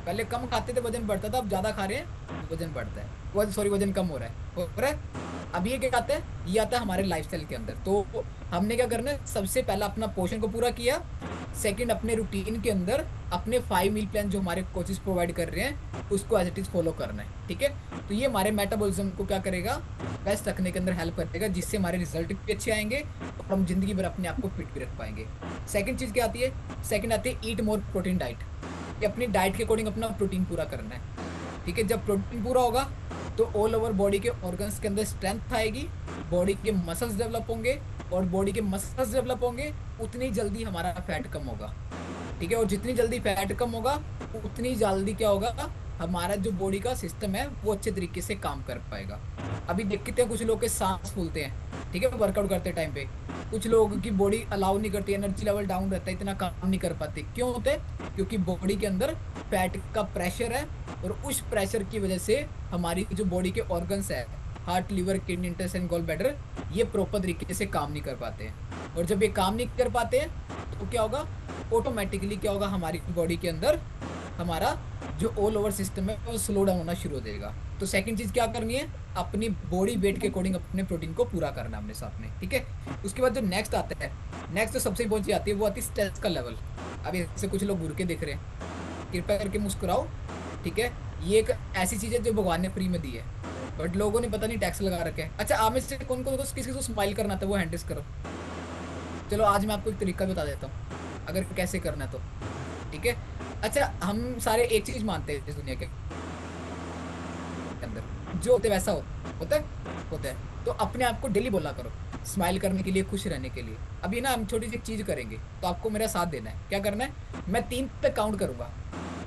पहले कम खाते थे वजन बढ़ता था, अब ज्यादा खा रहे हैं वजन बढ़ता है, वो सॉरी वजन कम हो रहा है। अब ये क्या आता है, ये आता है हमारे लाइफस्टाइल के अंदर। तो हमने क्या करना है, सबसे पहला अपना पोर्शन को पूरा किया, सेकंड अपने रूटीन के अंदर अपने 5 मील प्लान जो हमारे कोचेस प्रोवाइड कर रहे हैं उसको एज इट इज फॉलो करना है। ठीक है, तो ये हमारे मेटाबॉलिज्म को क्या करेगा, बेस्ट रखने के अंदर हेल्प करेगा, जिससे हमारे रिजल्ट भी अच्छे आएंगे और हम जिंदगी भर अपने आप को फिट भी रख पाएंगे। सेकंड चीज़ क्या आती है, सेकंड आती है ईट मोर प्रोटीन डाइट। ये अपनी डाइट के अकॉर्डिंग अपना प्रोटीन पूरा करना है। ठीक है, जब प्रोटीन पूरा होगा तो ऑल ओवर बॉडी के ऑर्गन्स के अंदर स्ट्रेंथ आएगी, बॉडी के मसल्स डेवलप होंगे, और बॉडी के मसल्स डेवलप होंगे उतनी जल्दी हमारा फैट कम होगा। ठीक है, और जितनी जल्दी फैट कम होगा उतनी जल्दी क्या होगा, हमारा जो बॉडी का सिस्टम है वो अच्छे तरीके से काम कर पाएगा। अभी देखते हैं कुछ लोग के सांस फूलते हैं, ठीक है, वर्कआउट करते टाइम पे, कुछ लोगों की बॉडी अलाउ नहीं करती, एनर्जी लेवल डाउन रहता है, इतना काम नहीं कर पाते। क्यों होते हैं, क्योंकि बॉडी के अंदर फैट का प्रेशर है, और उस प्रेशर की वजह से हमारी जो बॉडी के ऑर्गन्स है, heart, liver, kidney, intestine, gall bladder, ये प्रॉपर तरीके से काम नहीं कर पाते हैं। और जब ये काम नहीं कर पाते हैं तो क्या होगा, ऑटोमेटिकली क्या होगा, हमारी बॉडी के अंदर हमारा जो ऑल ओवर सिस्टम है वो स्लो डाउन होना शुरू हो जाएगा। तो सेकंड चीज़ क्या करनी है, अपनी बॉडी वेट के अकॉर्डिंग अपने प्रोटीन को पूरा करना अपने साथ में। ठीक है, उसके बाद जो नेक्स्ट आता है, नेक्स्ट जो सबसे इंपॉर्टेंट चीज़ आती है वो आती है स्ट्रेस का लेवल। अभी ऐसे कुछ लोग घूर के देख रहे हैं, कृपया करके मुस्कुराओ। ठीक है, ये एक ऐसी चीज़ है जो भगवान ने फ्री में दी है, बट लोगों ने पता नहीं टैक्स लगा रखे हैं। अच्छा, आप में से कौन कौन किसी को स्माइल करना था वो हैंड रेस करो। चलो आज मैं आपको एक तरीका बता देता हूँ अगर कैसे करना है तो। ठीक है, अच्छा, हम सारे एक चीज मानते हैं इस दुनिया के अंदर, जो होते वैसा होता है। तो अपने आप को डेली बोला करो, स्माइल करने के लिए, खुश रहने के लिए। अभी ना हम छोटी सी चीज करेंगे, तो आपको मेरा साथ देना है। क्या करना है, मैं 3 तक काउंट करूंगा,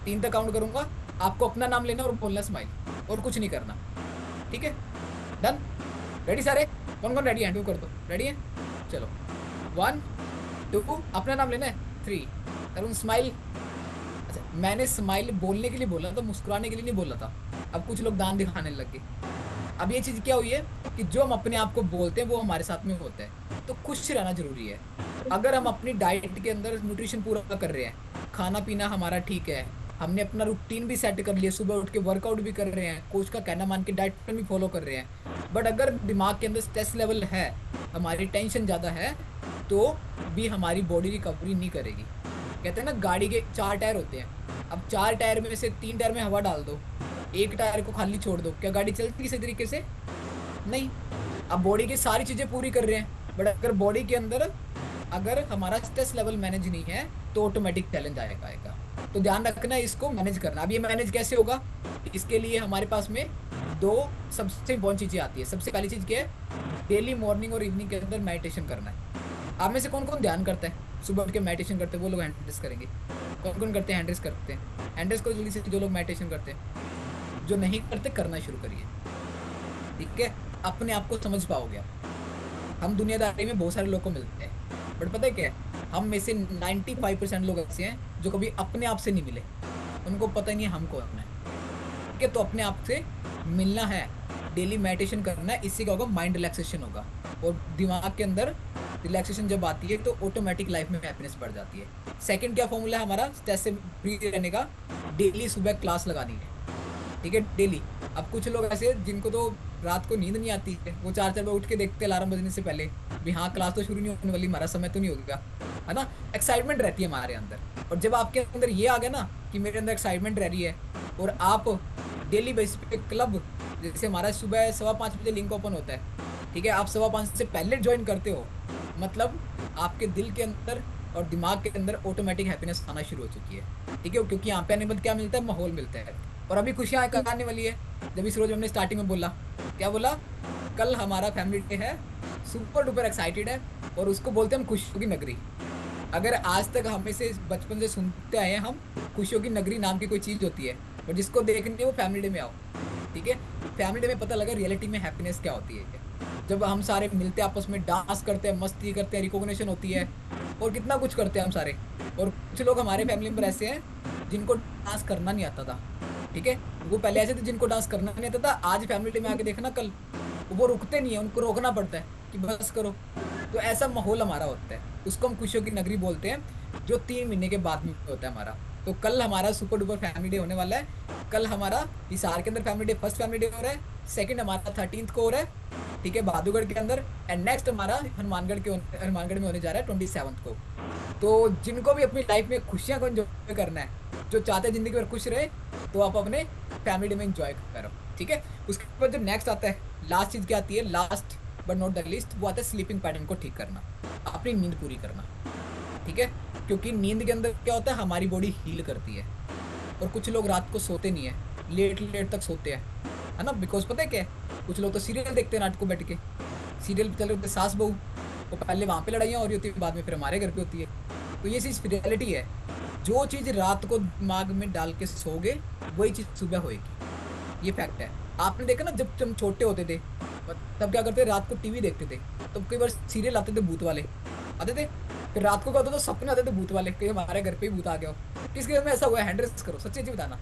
3 तक काउंट करूंगा, आपको अपना नाम लेना और बोलना स्माइल, और कुछ नहीं करना। ठीक है, डन, रेडी सारे, कौन कौन रेडी है, हैंड कर दो, रेडी है, चलो 1 2, अपना नाम लेना है, 3, करूँ स्माइल। अच्छा, मैंने स्माइल बोलने के लिए बोला था, मुस्कुराने के लिए नहीं बोला था। अब कुछ लोग दांत दिखाने लग गए। अब ये चीज़ क्या हुई है कि जो हम अपने आप को बोलते हैं वो हमारे साथ में होता है, तो खुश रहना जरूरी है। अगर हम अपनी डाइट के अंदर न्यूट्रिशन पूरा कर रहे हैं, खाना पीना हमारा ठीक है, हमने अपना रूटीन भी सेट कर लिया, सुबह उठ के वर्कआउट भी कर रहे हैं, कोच का कहना मान के डाइट प्लान भी फॉलो कर रहे हैं, बट अगर दिमाग के अंदर स्ट्रेस लेवल है, हमारी टेंशन ज़्यादा है, तो भी हमारी बॉडी रिकवरी नहीं करेगी। कहते हैं ना, गाड़ी के 4 टायर होते हैं, अब 4 टायर में से 3 टायर में हवा डाल दो, 1 टायर को खाली छोड़ दो, क्या गाड़ी चलती किसी तरीके से? नहीं। अब बॉडी की सारी चीज़ें पूरी कर रहे हैं, बट अगर बॉडी के अंदर अगर हमारा स्ट्रेस लेवल मैनेज नहीं है तो ऑटोमेटिक चैलेंज आएगा। तो ध्यान रखना है, इसको मैनेज करना। अब ये मैनेज कैसे होगा, इसके लिए हमारे पास में 2 सबसे इम्पोर्टेंट चीज़ें आती है। सबसे पहली चीज़ क्या है, डेली मॉर्निंग और इवनिंग के अंदर मेडिटेशन करना है। आप में से कौन कौन ध्यान करता है, सुबह उठ के मेडिटेशन करते हैं, वो लोग हैंड रेस करेंगे। कौन कौन करते हैं, हैंड रेस करते हैं, हैंड रेस को जल्दी से, जो लोग मेडिटेशन करते हैं। जो नहीं करते, करना शुरू करिए। ठीक है, अपने आप को समझ पाओगे। हम दुनियादारी में बहुत सारे लोग को मिलते हैं, बट पता है क्या है, हम में से 95% लोग ऐसे हैं जो कभी अपने आप से नहीं मिले, उनको पता ही नहीं हम कौन है। ठीक है। तो अपने आप से मिलना है, डेली मेडिटेशन करना है, इससे क्या होगा, माइंड रिलैक्सेशन होगा, और दिमाग के अंदर रिलैक्सेशन जब आती है तो ऑटोमेटिक लाइफ में हैप्पीनेस बढ़ जाती है। सेकंड क्या फॉर्मूला है हमारा स्ट्रेस से फ्री रहने का, डेली सुबह क्लास लगानी है, ठीक है, डेली। अब कुछ लोग ऐसे हैं जिनको तो रात को नींद नहीं आती है, वो 4 4 बजे उठ के देखते हैं अलार्म बजने से पहले भी हाँ क्लास तो शुरू नहीं होने वाली, हमारा समय तो नहीं होगा, है ना। एक्साइटमेंट रहती है हमारे अंदर, और जब आपके अंदर ये आ गया ना कि मेरे अंदर एक्साइटमेंट रह रही है, और आप डेली बेसिस पे क्लब, जैसे हमारा सुबह 5:15 लिंक ओपन होता है, ठीक है, आप 5:15 से पहले ज्वाइन करते हो, मतलब आपके दिल के अंदर और दिमाग के अंदर ऑटोमेटिक हैप्पीनेस आना शुरू हो चुकी है, ठीक है, क्योंकि यहाँ पे आने के बाद क्या मिलता है, माहौल मिलता है। और अभी खुशियां आने वाली है, जब इस रोज हमने स्टार्टिंग में बोला, क्या बोला, कल हमारा फैमिली डे है, सुपर डुपर एक्साइटेड है, और उसको बोलते हैं हम खुशियों की नगरी। अगर आज तक हमें से बचपन से सुनते आए हैं हम, खुशियों की नगरी नाम की कोई चीज होती है, और जिसको देखनी है वो फैमिली डे में आओ, ठीक है। फैमिली डे में पता लगा रियलिटी में हैप्पीनेस क्या होती है, जब हम सारे मिलते हैं, आपस में डांस करते हैं, मस्ती करते हैं, रिकॉग्निशन होती है, और कितना कुछ करते हैं हम सारे। और कुछ लोग हमारे फैमिली में ऐसे हैं जिनको डांस करना नहीं आता था, ठीक है, वो पहले ऐसे थे जिनको डांस करना नहीं आता था, आज फैमिली डे में आके देखना कल वो रुकते नहीं है, उनको रोकना पड़ता है कि बस करो। तो ऐसा माहौल हमारा होता है, उसको हम खुशियों की नगरी बोलते हैं, जो 3 महीने के बाद में होता है हमारा। तो कल हमारा सुपर डुपर फैमिली डे होने वाला है। कल हमारा हिसार के अंदर family day, first family day हो रहा है, सेकंड हमारा 13th को हो रहा है, ठीक है, बहादुरगढ़ के अंदर, एंड नेक्स्ट हमारा हनुमानगढ़ में होने जा रहा है 27th को। तो जिनको भी अपनी लाइफ में खुशियां को एंजॉय करना है, जो चाहते हैं जिंदगी भर खुश रहे, तो आप अपने फैमिली में एंजॉय करो, ठीक है। उसके बाद जो नेक्स्ट आता है, लास्ट चीज क्या आती है, last but not the least, वो आता है स्लीपिंग पैटर्न को ठीक करना, अपनी नींद पूरी करना, ठीक है, क्योंकि नींद के अंदर क्या होता है, हमारी बॉडी हील करती है। और कुछ लोग रात को सोते नहीं है, लेट लेट तक सोते हैं, है ना, बिकॉज पता है क्या है, कुछ लोग तो सीरियल देखते हैं रात को बैठ के, सीरियल चल रहे होते सास बहू, वो पहले वहां पे लड़ाइयाँ हो रही होती है, बाद में फिर हमारे घर पे होती है। तो ये चीज रियलिटी है, जो चीज रात को दिमाग में डाल के सोओगे वही चीज सुबह होएगी, ये फैक्ट है। आपने देखा ना, जब हम छोटे होते थे तब क्या करते, रात को टीवी देखते थे, तो कई बार सीरियल आते थे भूत वाले आते थे, फिर रात को क्या होता था, सपने आते थे भूत वाले कि हमारे घर पे ही भूत आ गया हो। किसके घर में ऐसा हुआ है, हैंड करो, सच्ची चीज बताना।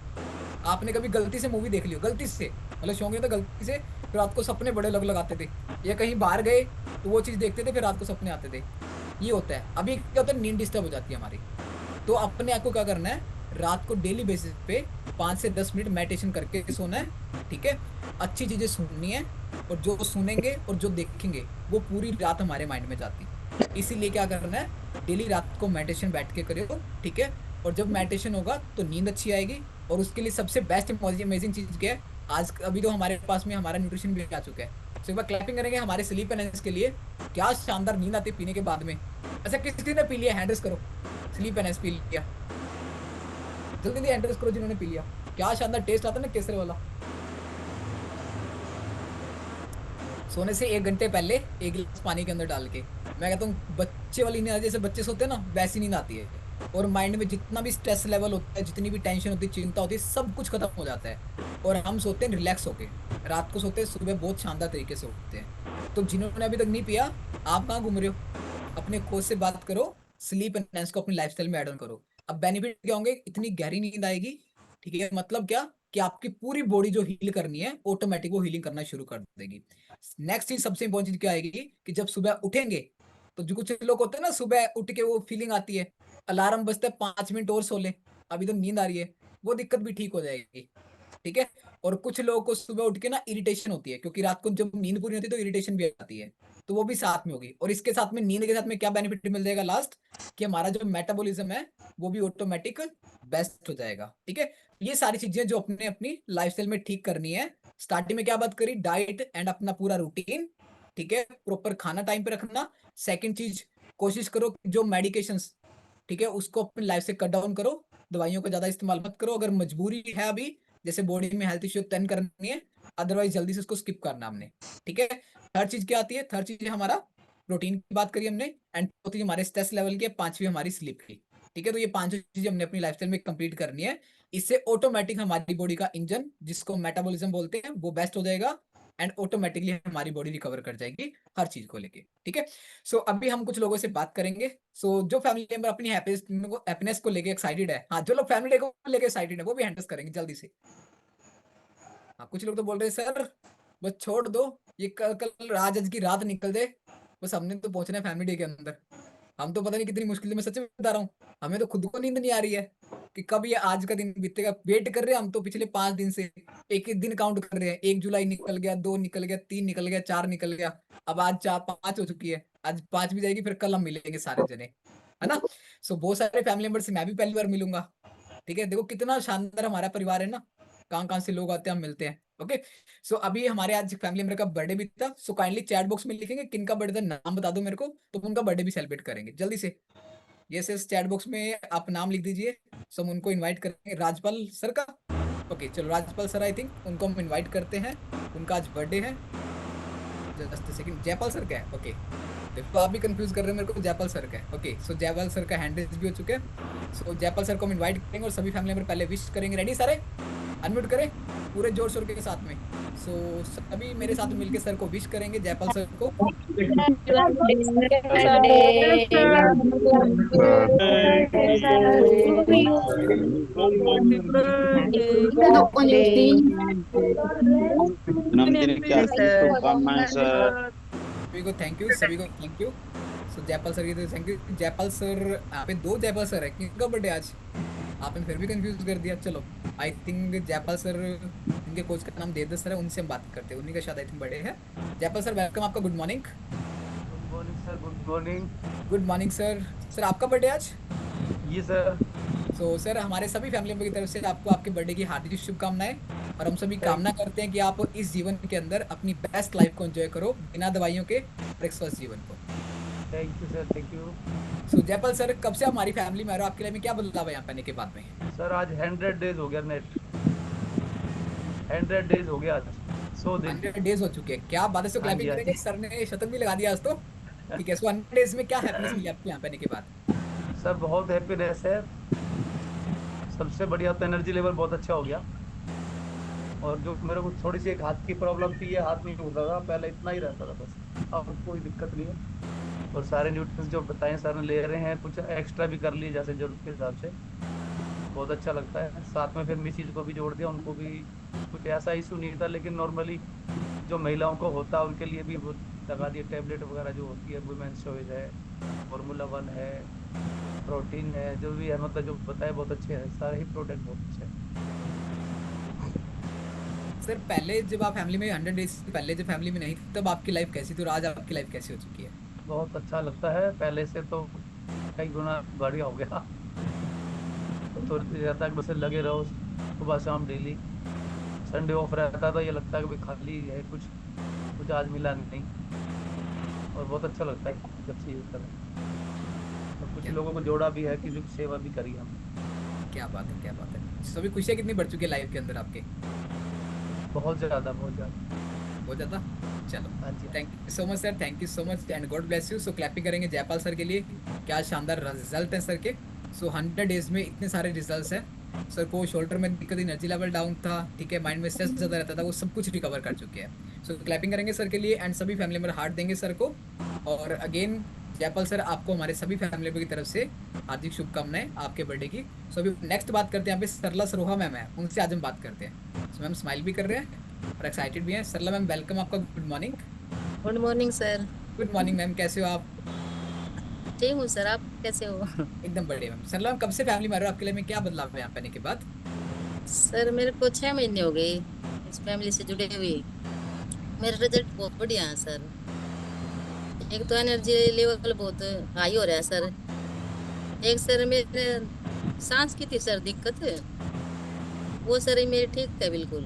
आपने कभी गलती से मूवी देख ली हो, गलती से, मतलब शौक नहीं था, गलती से, फिर रात को सपने बड़े लग लगाते थे, या कहीं बाहर गए तो वो चीज देखते थे, फिर रात को सपने आते थे, ये होता है। अभी क्या होता है, नींद डिस्टर्ब हो जाती है हमारी। तो अपने आप को क्या करना है, रात को डेली बेसिस पे 5 से 10 मिनट मेडिटेशन करके सोना है, ठीक है, अच्छी चीजें सुननी है, और जो सुनेंगे और जो देखेंगे वो पूरी रात हमारे माइंड में जाती है। इसीलिए क्या करना है, डेली रात को मेडिटेशन बैठ के करो, ठीक है, और जब मेडिटेशन होगा तो नींद अच्छी आएगी। और उसके लिए सबसे बेस्ट अमेजिंग चीज क्या है, आज अभी तो हमारे पास में हमारा न्यूट्रिशन भी आ चुका है, तो एक बार क्लैपिंग करेंगे हमारे स्लीप एनर्जी के लिए। क्या शानदार नींद आती है पीने के बाद में। अच्छा, किसी ने पी लिया, हैंड्स करो, स्लीप एनर्जी पी लिया, जल्दी जल्दी हैंड्स करो जिन्होंने पी लिया। क्या शानदार टेस्ट आता है ना केसर वाला। सोने से 1 घंटे पहले 1 गिलास पानी के अंदर डाल के, मैं कहता हूँ बच्चे वाली नींद, जैसे बच्चे सोते हैं ना वैसी नींद आती है, और माइंड में जितना भी स्ट्रेस लेवल होता है, जितनी भी टेंशन होती है, चिंता होती है, सब कुछ खत्म हो जाता है, और हम सोते हैं रिलैक्स होके। रात को सोते हैं, सुबह बहुत शानदार तरीके से उठते हैं। तो जिन्होंने अभी तक नहीं पिया, आप कहाँ घूम रहे हो, अपने कोच से बात करो, स्लीप एनहांस को अपनी लाइफस्टाइल में ऐड ऑन करो। अब बेनिफिट क्या होंगे, इतनी गहरी नींद आएगी, ठीक है, मतलब क्या कि आपकी पूरी बॉडी जो हील करनी है ऑटोमेटिक वो हीलिंग करना शुरू कर देगी। नेक्स्ट चीज, सबसे इंपॉर्टेंट चीज क्या आएगी कि जब सुबह उठेंगे, तो जो कुछ लोग होते हैं ना, सुबह उठ के वो फीलिंग आती है, अलार्म बजता है 5 मिनट और सो ले, अभी तो नींद आ रही है, वो दिक्कत भी ठीक हो जाएगी, ठीक है। और कुछ लोगों को सुबह उठ के ना इरिटेशन होती है, क्योंकि रात को जब नींद पूरी होती है तो इरिटेशन भी आती है, तो वो भी साथ में होगी। और इसके साथ में नींद के साथ में क्या बेनिफिट मिल जाएगा लास्ट, कि हमारा जो मेटाबॉलिज्म है वो भी ऑटोमेटिक बेस्ट हो जाएगा, ठीक है। ये सारी चीजें जो अपने अपनी लाइफस्टाइल में ठीक करनी है। स्टार्टिंग में क्या बात करी, डाइट एंड अपना पूरा रूटीन, ठीक है, प्रॉपर खाना टाइम पे रखना। सेकंड चीज, कोशिश करो कि जो मेडिकेशंस, ठीक है, उसको अपनी लाइफ से कट डाउन करो, दवाइयों का ज्यादा इस्तेमाल मत करो, अगर मजबूरी है अभी, जैसे बॉडी में हेल्थ इश्यू तय करनी है, अदरवाइज जल्दी से उसको स्किप करना हमने, ठीक है। थर्ड चीज क्या आती है, थर्ड चीज है हमारा प्रोटीन की बात करी हमने, एंड चौथी हमारे स्ट्रेस लेवल की, पांचवी हमारी स्लीप की, ठीक है। तो ये पांचों चीजें हमने अपनी लाइफस्टाइल में कंप्लीट करनी है। इससे ऑटोमेटिक हमारी बॉडी का इंजन, जिसको मेटाबॉलिज्म बोलते हैं, वो बेस्ट हो जाएगा, एंड ऑटोमेटिकली हमारी बॉडी रिकवर कर जाएगी हर चीज को लेके, ठीक है। सो अभी हम कुछ लोगों से बात करेंगे। सो जो फैमिली मेंबर अपनी हैप्पीनेस को लेके एक्साइटेड है, हाँ, जो लोग फैमिली को लेके एक्साइटेड है वो भी हैंडल करेंगे जल्दी से। हाँ, कुछ लोग तो बोल रहे हैं सर बस छोड़ दो, ये कल कल आज की रात निकल जाए, बस हमने तो पहुंचना है फैमिली डे के अंदर। हम तो पता नहीं कितनी मुश्किल में, सच में बता रहा हूँ, हमें तो खुद को नींद नहीं आ रही है कि कब ये आज का दिन बीतेगा। वेट कर रहे हैं हम तो पिछले 5 दिन से, एक एक दिन काउंट कर रहे हैं। 1 जुलाई निकल गया, 2 निकल गया, 3 निकल गया, 4 निकल गया, अब आज 4 5 हो चुकी है, आज 5 भी जाएगी, फिर कल हम मिलेंगे सारे जने, है ना। सो बहुत सारे फैमिली मेंबर से मैं भी पहली बार मिलूंगा। ठीक है, देखो कितना शानदार हमारा परिवार है ना, कहाँ कहाँ से लोग आते हैं, हम मिलते हैं। ओके, सो अभी हमारे आज फैमिली मेंबर का बर्थडे भी था, सो काइंडली चैट बॉक्स में लिखेंगे किन का बर्थडे था, नाम बता दो मेरे को, तो उनका बर्थडे भी सेलिब्रेट करेंगे जल्दी से। यस यस, चैट बॉक्स में आप नाम लिख दीजिए, सो हम उनको इनवाइट करेंगे। राजपाल सर का, ओके चलो राजपाल सर, आई थिंक उनको हम इनवाइट करते हैं, उनका आज बर्थडे है। जस्ट सेकंड, जयपाल सर का है, ओके। देखो आप भी कंफ्यूज कर रहे हो मेरे को, जयपाल सर का है, ओके। सो जयपाल सर का हैंड रेज भी हो चुके हैं, सो जयपाल सर को हम इनवाइट करेंगे और सभी फैमिली मेंबर पहले विश करेंगे। रेडी सारे, अनम्यूट करें पूरे जोर शोर के साथ में। सो सभी मेरे साथ मिलके सर को विश करेंगे, जयपाल सर को।
जन्मदिन की हार्दिक शुभकामनाएं सर।
सभी को थैंक यू, सभी को thank you. So Jaipal sir की तो थैंक यू। जयपाल सर, यहाँ पे 2 जयपाल सर है, किनका बर्थडे आज, आपने फिर भी कंफ्यूज कर दिया। चलो आई थिंक जयपाल सर, इनके कोच का नाम देवदत्त सर है, उनसे हम बात करते हैं, उन्हीं का शायद आई थिंक बर्थडे है। जयपाल सर वेलकम आपका, good morning.
Good morning sir, good morning.
Good morning sir. Sir आपका बर्थडे आज?
ये सर।
सो सर हमारे सभी फैमिली मेंबर की तरफ से आपको आपके बर्थडे की हार्दिक शुभकामनाएं, और हम सभी कामना करते हैं कि आप इस जीवन के अंदर अपनी बेस्ट लाइफ को एंजॉय करो, बिना दवाइयों के, ब्रेकफास्ट जीवन को।
Thank you sir, thank you.
So Jaipal sir, कब से हमारी फैमिली में आ रहे हो, आपके लाइफ में क्या बदलाव है यहाँ पे आने के बाद में?
सर आज 100 डेज हो गया नेट, 100 डेज हो गया आज, 100 दिन।
100 डेज हो चुके हैं, क्या बात है। सो
हाँ जी,
क्लैपिंग
हाँ
करेंगे,
जी।
सर ने शतक भी लगा दिया आज तो। ठीक है, सो 100 डेज में क्या हैप्पीनेस मिली आपको यहाँ पे आने के बाद?
सर बहुत हैप्पीनेस है, सबसे बढ़िया तो एनर्जी लेवल बहुत अच्छा हो गया। और जो मेरे को थोड़ी सी एक हाथ की प्रॉब्लम थी, ये हाथ नहीं उठता था पहले, इतना ही रहता था बस, अब कोई दिक्कत नहीं है। और सारे न्यूट्रिएंट्स जो बताए सर ने ले रहे हैं, कुछ एक्स्ट्रा भी कर लिए जैसे जरूरत के हिसाब से, बहुत अच्छा लगता है। साथ में फिर मिसिज को भी जोड़ दिया, उनको भी कुछ ऐसा इशू नहीं था, लेकिन नॉर्मली जो महिलाओं को होता है उनके लिए भी वो लगा दिए, टेबलेट वगैरह जो होती है, वुमेन्स चॉइस है, फार्मूला 1 है, प्रोटीन है, जो भी है, मतलब जो बताए बहुत अच्छे हैं, सारे ही प्रोडक्ट बहुत अच्छे हैं।
सर पहले जब आप फैमिली में 100 डेज से पहले जब फैमिली में नहीं थी, तब आपकी लाइफ कैसी थी और आज आपकी लाइफ कैसी हो चुकी है?
बहुत अच्छा लगता है, पहले से तो कई गुना बढ़िया हो गया। तो रहता है कि बस लगे रहो सुबह शाम डेली। संडे ऑफ रहता तो ये लगता है कि भाई खाली है, कुछ कुछ आज मिला नहीं, और बहुत अच्छा लगता है जब से यूज़ करें। और कुछ लोगों को जोड़ा भी है, किसी की सेवा भी करी हमने।
क्या बात है, क्या बात है। सभी खुशियाँ कितनी बढ़ चुकी है लाइफ के अंदर आपके?
बहुत ज़्यादा, बहुत ज़्यादा।
बहुत ज़्यादा। चलो
हाँ जी।
Thank you so much sir, thank you so much and God bless you. So clapping करेंगे जयपाल सर के लिए, क्या शानदार रिजल्ट है सर के। सो 100 डेज में इतने सारे रिजल्ट्स हैं। सर को शोल्डर में दिक्कत, एनर्जी लेवल डाउन था, ठीक है, माइंड में स्ट्रेस ज़्यादा रहता था, वो सब कुछ रिकवर कर चुके हैं। सो क्लैपिंग करेंगे सर के लिए एंड सभी फैमिली मेंबर हार्ट देंगे सर को। और अगेन जयपाल सर, आपको हमारे सभी फैमिली मेंबर की तरफ से हार्दिक शुभकामनाएं आपके बर्थडे की। सो अभी नेक्स्ट बात करते हैं, यहाँ पे सरला सरोहा मैम है, उनसे आज हम बात करते हैं। सो मैम स्माइल भी कर रहे हैं और एक्साइटेड भी हैं। सरला मैम वेलकम आपका, good morning.
Good morning sir.
Good morning ma'am, कैसे हो आप?
ठीक हूँ सर, आप कैसे हो?
एकदम बढ़िया मैम। सरला मैम, कब से फैमिली में आ रहे हो, आपके लिए में क्या बदलाव है यहाँ पे आने के बाद?
सर मेरे को 6 महीने हो गए इस फैमिली से जुड़े हुए। मेरा रिजल्ट बहुत बढ़िया है सर। एक तो एनर्जी लेवल बहुत हाई हो रहा है सर। एक सर मेरे सांस की थी सर दिक्कत, वो सर मेरी ठीक है बिल्कुल।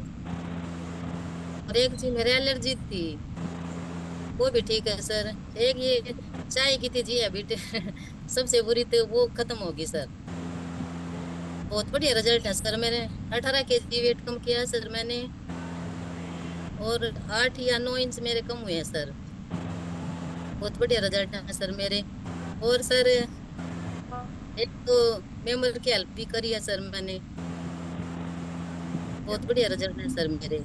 और एक जी मेरे एलर्जी थी, वो भी ठीक है सर। एक ये चाय की थी जी अभी सबसे बुरी तो वो खत्म होगी सर। बहुत बढ़िया रिजल्ट है सर। मैंने 18 kg वेट कम किया है सर मैंने, और 8 या 9 इंच मेरे कम हुए हैं सर। बहुत बढ़िया रिजल्ट है सर मेरे। और सर एक तो मेंबर की हेल्प भी करी है सर मैंने, बहुत बढ़िया रिजल्ट है सर मेरे।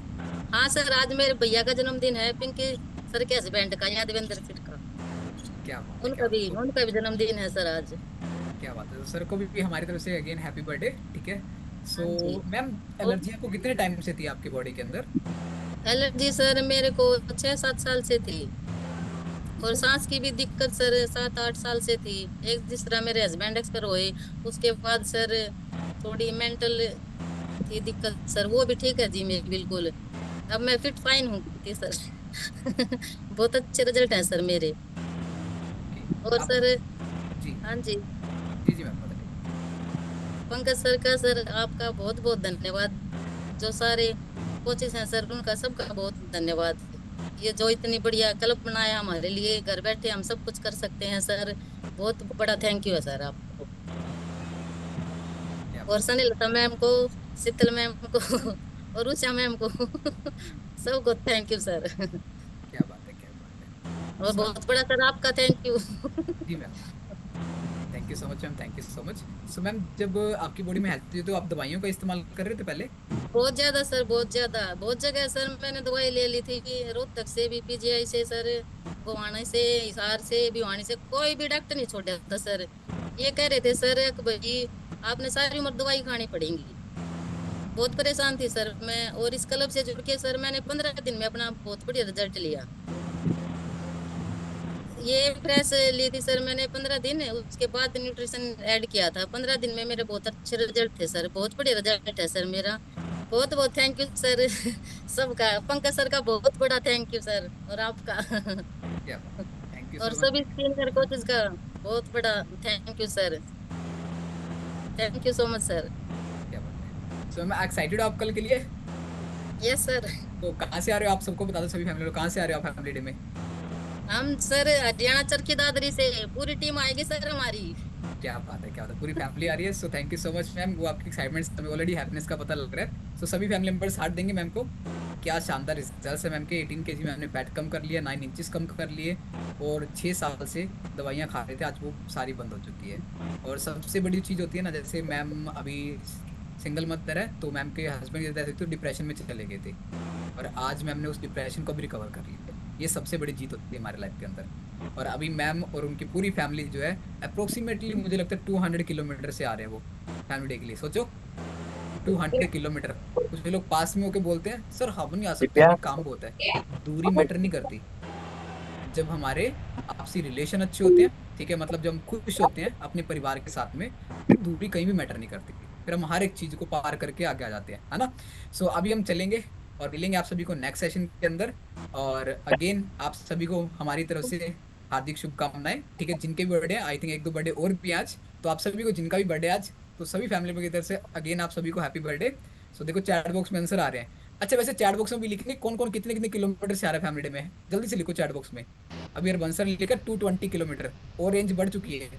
हाँ सर, आज मेरे भैया का जन्मदिन है, पिंकी सर के हस्बैंड का, यादवेंद्र सिट का।
क्या बात है,
उनका भी जन्मदिन है सर आज।
क्या बात है। सर को भी हमारी तरफ से अगेन हैप्पी बर्थडे, ठीक है। सो
हाँ जी।
मैम,
और
एलर्जी आपको कितने टाइम से थी आपकी बॉडी के अंदर?
एलर्जी सर मेरे को 6-7 साल से थी। और सांस की भी दिक्कत सर 7-8 साल से थी। एक जिस तरह मेरे हस्बैंड एक्सपायर हुए, उसके बाद सर थोड़ी मेंटल थी दिक्कत सर, वो भी ठीक है जी मेरी बिल्कुल। अब मैं फिट फाइन हूँ थी सर। बहुत अच्छे रिजल्ट हैं सर मेरे।
ओके।
और
आप,
सर,
जी
हाँ जी,
जी जी मैम बताइए।
पंकज सर का सर आपका बहुत बहुत धन्यवाद। जो सारे कोचेस हैं सर, उनका सबका बहुत धन्यवाद। ये जो इतनी बढ़िया क्लब बनाया हमारे लिए, घर बैठे हम सब कुछ कर सकते हैं सर, बहुत बड़ा थैंक यू है सर आपको।
क्या
और
बात है,
सनी लता मैम को, शीतल मैम को, और उषा मैम को, सबको थैंक यू सर।
क्या बात है, क्या बात है।
और
सो
बहुत बड़ा सर आपका थैंक यू।
जी ma'am, thank you so much ma'am, thank you so much. So ma'am, जब आपकी बॉडी में हेल्थ थी तो आप दवाइयों का इस्तेमाल कर रहे थे पहले?
बहुत ज्यादा सर, बहुत ज्यादा, बहुत जगह सर मैंने दवाई ले ली थी। रोहतक से भी, पीजीआई से सर, गोवाना से, हिसार से, भिवानी से, कोई भी डॉक्टर नहीं छोड़ा था सर। ये कह रहे थे सर कि भाई आपने सारी उम्र दवाई खानी पड़ेगी। बहुत परेशान थी सर मैं। और इस क्लब से जुड़ के सर मैंने 15 दिन में अपना बहुत बढ़िया रिजल्ट लिया। ये फ्रेश ली थी सर मैंने 15 दिन, उसके बाद न्यूट्रिशन ऐड किया था। 15 दिन में मेरे बहुत अच्छे रिजल्ट थे सर, बहुत बढ़िया रिजल्ट है सर मेरा। बहुत बहुत थैंक यू सर। सबका, पंकज सर का बहुत बड़ा थैंक यू सर, और आपका।
क्या बात, थैंक यू
और
सो मच।
सभी सीनियर कोचेस का बहुत बड़ा thank you sir. Thank you so much sir.
क्या बात है। सो मैं एक्साइटेड हूँ आप कल के लिए।
Yes sir.
तो कहाँ से आ रहे हो आप, सबको बता दो, सभी फैमिली लोग कहाँ से आ रहे हो आप फैमिली डे में?
हम सर हरियाणा चरखी दादरी से पूरी टीम आएगी सर हमारी।
क्या बात है, क्या बात है, पूरी फैमिली आ रही है। So thank you so much ma'am, वो आपकी एक्साइटमेंट हमें ऑलरेडी हैप्पीनेस का पता लग रहा है। सो सभी फैमिली मेंबर्स हार्ट देंगे मैम को। क्या शानदार रिजल्ट है मैम के। 18 kg मैम ने फैट कम कर लिया, 9 इंचेस कम कर लिए, और 6 साल से दवाइयाँ खा रहे थे, आज वो सारी बंद हो चुकी है। और सबसे बड़ी चीज़ होती है ना, जैसे मैम अभी सिंगल मदर है, तो मैम के हस्बैंड की डेथ हुई तो डिप्रेशन में चले गए थे, और आज मैम ने उस डिप्रेशन को भी रिकवर कर लिया। ये सबसे बड़ी जीत होती है हमारे लाइफ के अंदर। और अभी मैम और उनकी पूरी फैमिली जो है, अप्रोक्सीमेटली मुझे लगता है 200 किलोमीटर से आ रहे हैं वो फैमिली डे के लिए। सोचो, 200 किलोमीटर। कुछ लोग पास में होके बोलते हैं सर हम नहीं आ सकते,
दिव्या।
हमें काम बहुत है। दूरी मैटर नहीं करती। जब हमारे आपसी रिलेशन अच्छे होते हैं, ठीक है, मतलब जब हम खुश होते हैं अपने परिवार के साथ में, फिर दूरी कहीं भी मैटर नहीं करती। फिर हम हर एक चीज को पार करके आगे आ जाते हैं, है ना। सो अभी हम चलेंगे और मिलेंगे आप सभी को नेक्स्ट सेशन के अंदर। और अगेन आप सभी को हमारी तरफ से हार्दिक शुभकामनाएं, ठीक है। जिनके भी बर्थडे, आई थिंक 1-2 बर्थडे और भी आज, तो आप सभी को जिनका भी बर्थडे आज, तो सभी फैमिली मेंबर की तरफ से अगेन आप सभी को हैप्पी बर्थडे। सो देखो चैट बॉक्स में आंसर आ रहे हैं। अच्छा, वैसे चैट बॉक्स में भी लिखेंगे कौन कौन कितने कितने किलोमीटर से आ रहा है फैमिली डे में, जल्दी से लिखो चैट बॉक्स में। अभी हरबंसर ने लिखा 220 किलोमीटर, और रेंज बढ़ चुकी है।